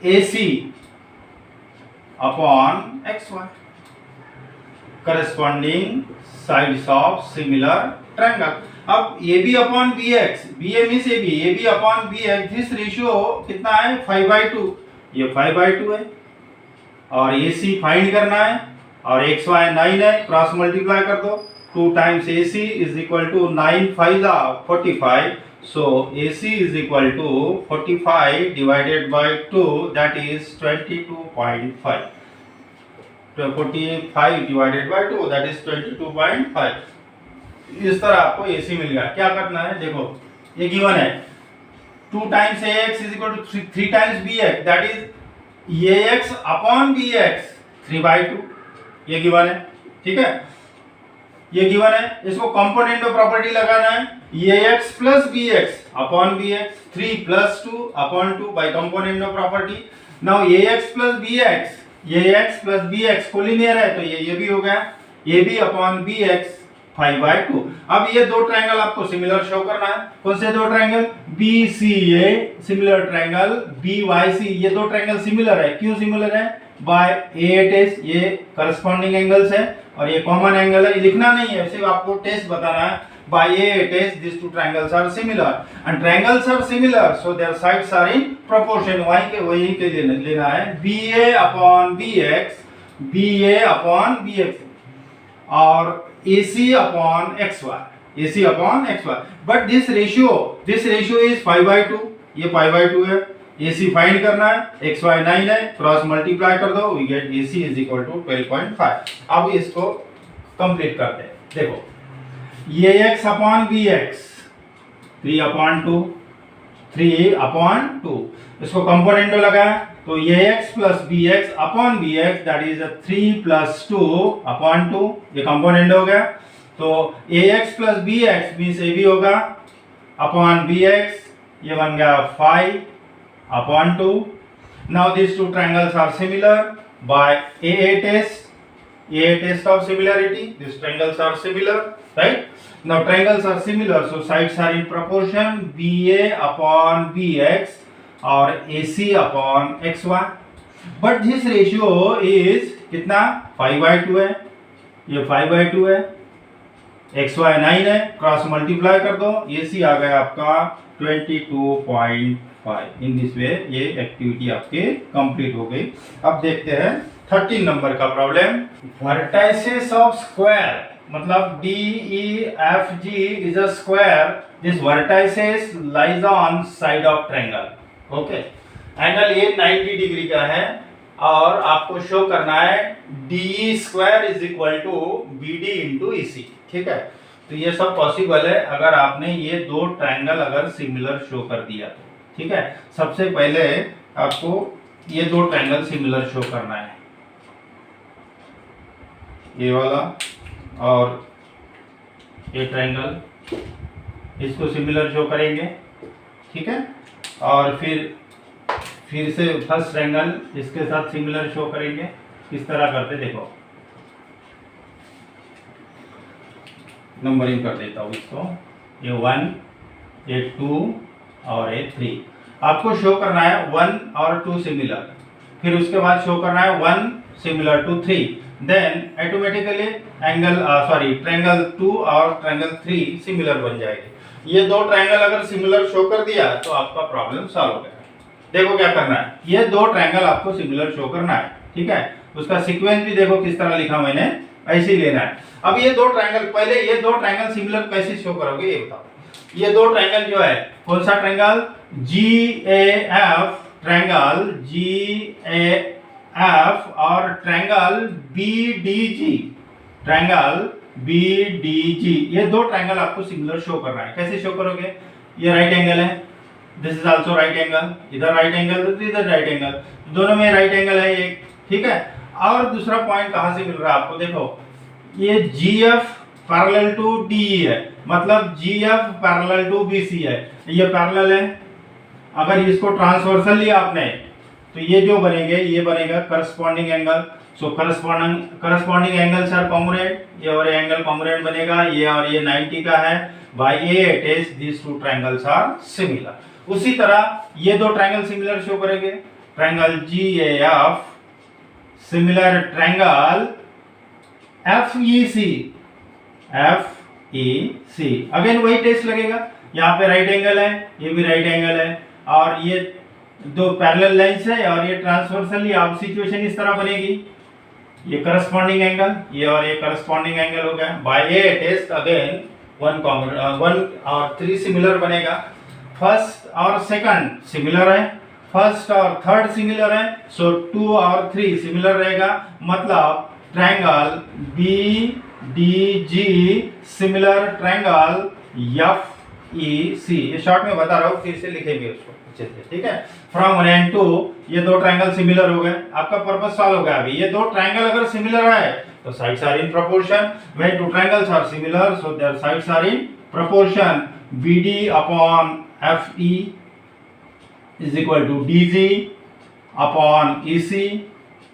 AC upon XY, corresponding sides of similar triangle. अब AB upon BX, BA means AB upon BX, this ratio कितना है? 5/2, ये 5/2 है। और AC फाइंड करना है, और XY 9 है, क्रॉस मल्टीप्लाई कर दो। 2 times AC is equal to 9 5 45, so AC is equal to 45 divided by 2, that is 22.5। 45 divided by 2 that is 22.5। इस तरह आपको AC मिल गया। क्या करना है? देखो ये गिवन है 2 times AX is equal to 3 times BX, that is AX upon BX 3/2, ये गिवन है। ठीक है, ये गिवन है। इसको कंपोनेंट ऑफ प्रॉपर्टी लगाना है। AX plus BX upon BX, 3 plus 2 upon 2 by component of property. Now AX plus BX collinear है, तो ये भी हो गया। AB upon BX 5/2। अब ये दो ट्रायंगल आपको सिमिलर शो करना है। कौन से दो triangle? BCA similar triangle BYC, ये दो ट्रायंगल सिमिलर है। क्यों सिमिलर है? बाय A टेस्ट, ये करस्पॉन्डिंग एंगल्स है और ये कॉमन एंगल है। लिखना नहीं है, सिर्फ आपको टेस्ट बताना है। By A test this two triangles are similar and triangles are similar, so their sides are in proportion. वही के लेना है। BA अपॉन BX और AC upon XY, but this ratio is 5/2, ये 5/2 है। AC फाइंड करना है, XY 9 है, क्रॉस मल्टीप्लाई कर दो, we get AC is equal to 12.5। अब इसको कंप्लीट करते हैं। देखो AX upon BX 3/2, इसको कंपोनेंट लगाया, तो AX plus BX upon BX that is 3 plus 2 upon 2, ये कंपोनेंट हो गया। तो AX plus BX means AB होगा अपॉन BX, ये बन गया 5 upon 2। Now this two triangles are similar by AA test of similarity, this triangles are similar, right? Now triangles are similar, so sides are in proportion, BA upon BX और AC upon XY, but this ratio is कितना? 5/2 है, ये 5/2 है, XY 9 है, क्रॉस मल्टीप्लाई कर दो, AC आ गया आपका 22.5। इन दिस वे ये एक्टिविटी आपके कंप्लीट हो गई। अब देखते हैं 13 नंबर का प्रॉब्लम। वर्टाइसेस ऑफ स्क्वायर मतलब DEFG is a square. This vertices lies on side of triangle. Okay, angle ये 90 डिग्री का है और आपको शो करना है DE square is equal to BD into EC। ठीक है, तो ये सब पॉसिबल है अगर आपने ये दो ट्रायंगल अगर सिमिलर शो कर दिया तो। ठीक है, सबसे पहले आपको ये दो ट्रायंगल सिमिलर शो करना है, ये वाला और ये ट्रायंगल, इसको सिमिलर शो करेंगे। ठीक है, और फिर से फर्स्ट ट्रायंगल इसके साथ सिमिलर शो करेंगे। किस तरह करते देखो, नंबरिंग कर देता हूँ इसको, ये 1, ये 2 और ये 3। आपको शो करना है 1 और 2 सिमिलर, फिर उसके बाद शो करना है 1 similar to 3, then automatically triangle 2 और ट्रायंगल 3 सिमिलर बन जाएगी। ये दो ट्रायंगल अगर सिमिलर शो कर दिया तो आपका प्रॉब्लम सॉल्व हो गया। देखो क्या करना है, ये दो ट्रायंगल आपको सिमिलर शो करना है। ठीक है, उसका सीक्वेंस भी देखो किस तरह लिखा मैंने, ऐसे ही लेना है। अब ये दो ट्रायंगल, पहले ये दो ट्रायंगल सिमिलर कैसे शो करोगे ये बताओ। ये दो ट्रायंगल जो है, कौन सा ट्रायंगल, GAF ट्रायंगल, GAF और ट्रायंगल BDG, ट्रायंगल BDG, ये दो ट्रायंगल आपको सिमिलर शो करना है। कैसे शो करोगे, ये राइट एंगल है, this is also right angle, इधर राइट एंगल तो इधर राइट एंगल, दोनों में राइट एंगल है एक। ठीक है, और दूसरा पॉइंट कहां से मिल रहा है आपको, देखो ये GF पैरेलल टू DE है, मतलब GF पैरेलल टू BC है, ये पैरेलल है। अगर इसको ट्रांसवर्सल लिया आपने तो ये जो बनेंगे, ये बनेगा corresponding angle. So corresponding angles are congruent, ये और ये एंगल कॉन्ग्रुएंट बनेगा, ये और ये 90 का है। By A test this two triangles are similar. उसी तरह ये दो ट्रायंगल सिमिलर शो करेंगे, triangle GAF similar triangle FEC, again वही टेस्ट लगेगा। यहाँ पे राइट एंगल है, ये भी राइट एंगल है, और ये दो पैरेलल लाइंस है और ये ट्रांसवर्सली, अब सिचुएशन इस तरह बनेगी, ये करस्पॉन्डिंग एंगल, ये और ये करस्पॉन्डिंग एंगल हो गया। बाय A टेस्ट अगेन 1 और 3 सिमिलर बनेगा। फर्स्ट और सेकंड सिमिलर है, फर्स्ट और थर्ड सिमिलर है, सो 2 और 3 सिमिलर रहेगा। मतलब triangle BDG similar triangle FEC। ये शॉर्ट में बता रहा हूँ, फिर से लिखेंगे उसको अच्छे से। ठीक है, फ्रॉम 1 and 2 ये दो ट्रायंगल सिमिलर हो गए, आपका पर्पस सॉल्व हो गया। अभी ये दो ट्रायंगल अगर सिमिलर है तो sides are in proportion, when two triangles are similar so their sides are in proportion. BD upon FE is equal to DG upon EC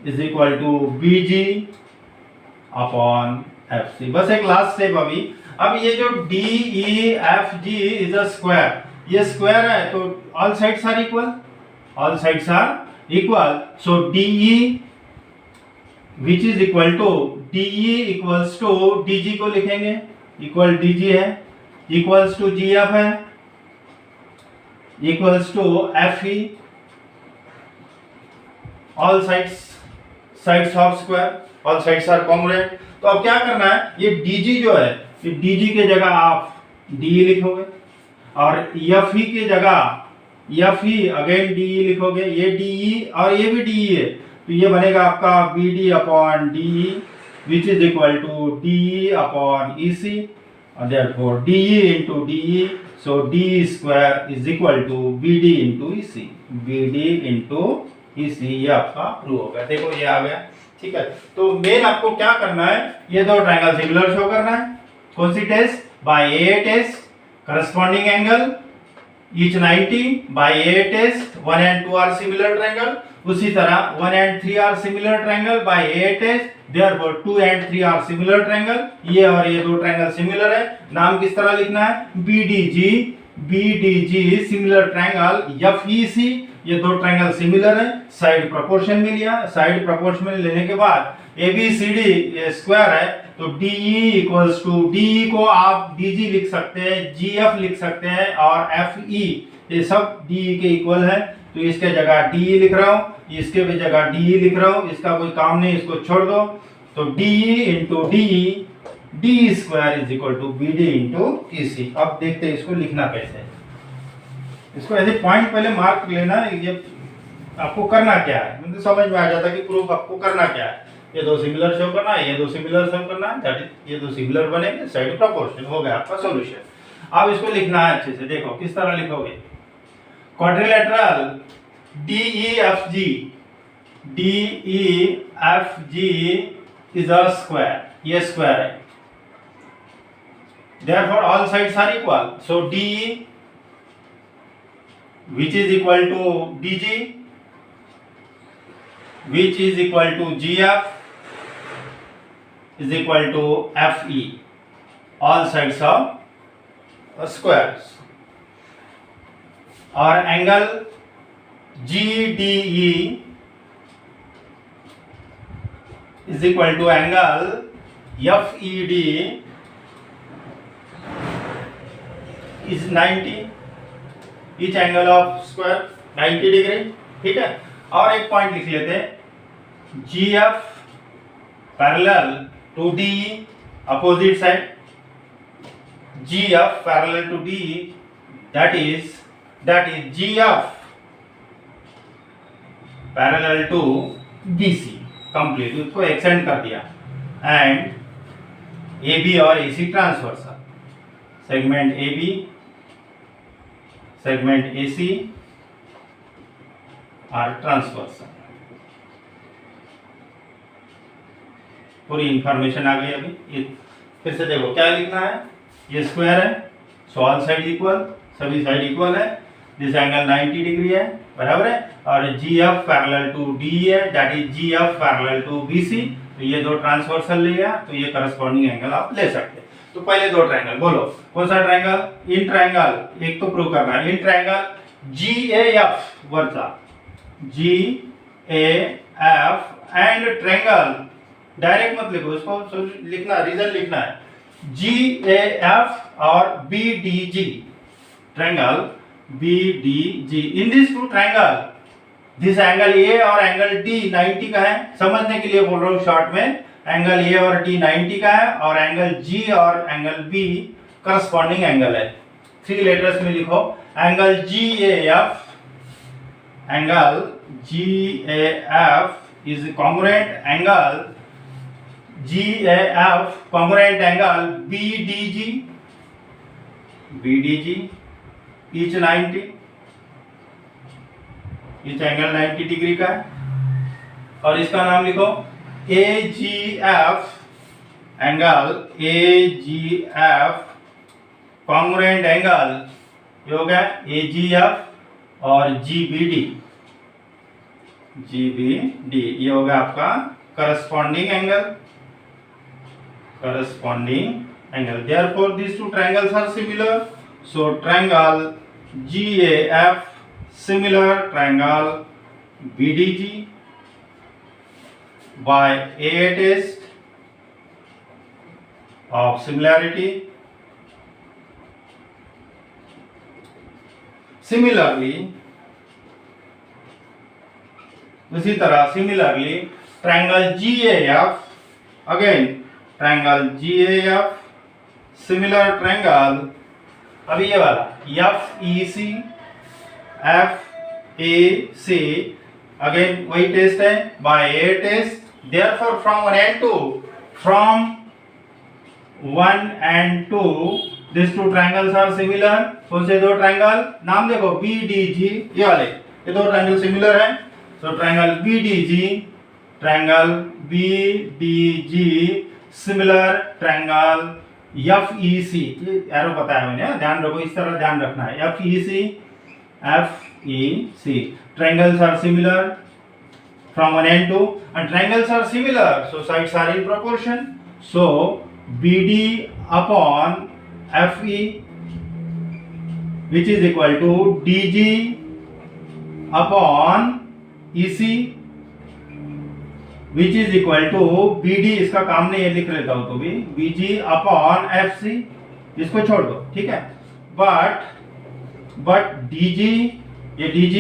is equal to BG upon FC। बस एक लास्ट स्टेप अभी। अब ये जो DEFG इज अ स्क्वायर, ये स्क्वायर है तो all sides are equal, all sides are equal, so DE which is equal to DE equals to DG को लिखेंगे, इक्वल DG है, इक्वल्स टू GF है, equals to FE, all sides of square, all sides are congruent. तो अब क्या करना है, ये DG जो है, ये DG के जगह आप DE लिखोगे, और FE के जगह FE अगेन DE लिखोगे, ये DE और ये भी DE है, तो ये बनेगा आपका BD upon DE which is equal to DE upon EC, और therefore DE into DE, so DE square is equal to BD into EC, BD into EC। ये आपका प्रूव होगा। देखो ये आ गया। ठीक है, तो मेन आपको क्या करना है, ये दो ट्रायंगल सिमिलर शो करना है। कौन सी test, by A test corresponding angle each 90, by A test 1 and 2 are similar triangle। उसी तरह 1 and 3 are similar triangle by A test, therefore 2 and 3 are similar triangle। ये और ये दो ट्रायंगल सिमिलर है, नाम किस तरह लिखना है, BDG सिमिलर ट्रायंगल FEC। ये दो ट्रायंगल सिमिलर है, साइड प्रोपोर्शन में लिया, साइड प्रोपोर्शन में लेने के बाद ABCD स्क्वायर है, तो DE इक्वल्स टू DE को आप DG लिख सकते हैं, GF लिख सकते हैं, और FE ये सब DE के इक्वल है, तो इसके जगह DE लिख रहा हूँ, इसके भी जगह DE लिख रहा हूँ, इसका कोई काम नहीं, इसको छोड़ दो। तो DE into DE D square is equal to B D into E C. अब देखते हैं इसको लिखना कैसे है। इसको ऐसे पॉइंट पहले मार्क लेना, ये आपको करना क्या है, मुझे समझ में आ जाता है कि प्रूफ आपको करना क्या है। ये दो सिमिलर शो करना है, ये दो सिमिलर शो करना है, दैट इज ये दो सिमिलर बनेंगे, साइड प्रोपोर्शन हो गया आपका सॉल्यूशन। अब इसको लिखना है अच्छे से, देखो किस तरह लिखोगे। Quadrilateral DEFG, DEFG is a square, ये स्क्वायर है, therefore all sides are equal, so DE which is equal to DG which is equal to GF is equal to FE, all sides of squares, और angle GDE is equal to angle FED is 90, each angle of square 90 degree, ठीक है। और एक पॉइंट लिख लेते हैं, GF parallel to DE opposite side, GF parallel to DE that is GF parallel to BC, complete उसको एक्सटेंड कर दिया, एंड AB और AC transversal, segment AB segment AC और ट्रांसवर्सल। पूरी इंफॉर्मेशन आ गई। अभी फिर से देखो क्या लिखना है, ये स्क्वायर है, सो ऑल साइड इक्वल, सभी साइड इक्वल है, दिस एंगल 90 डिग्री है, बराबर है, और GF पैरेलल टू DE है, that is GF parallel to BC, तो ये दो ट्रांसवर्सल लिया, तो ये करस्पॉन्डिंग एंगल आप ले सकते हैं। तो पहले दो ट्रायंगल बोलो, कौन सा ट्रायंगल, इन ट्रायंगल, एक तो प्रूव करना है, इन ट्रायंगल GAF वरचा GAF एंड ट्रायंगल, डायरेक्ट मत लिखो इसको, लिखना रीजन लिखना है, GAF और BDG triangle BDG, in this two triangle this angle A और एंगल D 90 का है, समझने के लिए बोल रहा हूँ शॉर्ट में, एंगल A और D 90 का है, और एंगल G और एंगल B करस्पॉन्डिंग एंगल है। 3 लेटर्स में लिखो, angle GAF is congruent angle GAF congruent angle BDG each 90, each angle 90 degree का है, और इसका नाम लिखो AGF angle AGF congruent angle, ये हो गया AGF और GBD, ये हो गया आपका corresponding angle, therefore these two triangles are similar, so triangle GAF similar triangle BDG by a test of similarity. Similarly, उसी तरह similarly triangle GAF, again triangle GAF similar triangle, अभी ये वाला FEC again वही टेस्ट है, by a test, therefore from 1 and 2 these two triangles are similar। कौन से दो ट्रायंगल, नाम देखो BDG, ये वाले, ये दो ट्रायंगल सिमिलर हैं, so triangle BDG similar triangle FEC, ये एरो बताया मैंने, ध्यान रखो, इस तरह ध्यान रखना है, FEC triangles are similar from 1 and 2, and triangles are similar, so sides are in proportion, so BD upon FE which is equal to DG upon EC which is equal to BD, इसका काम नहीं है, लिख लेता हूं तो भी, BG upon FC, इसको छोड़ दो, ठीक है, बट DG, ये DG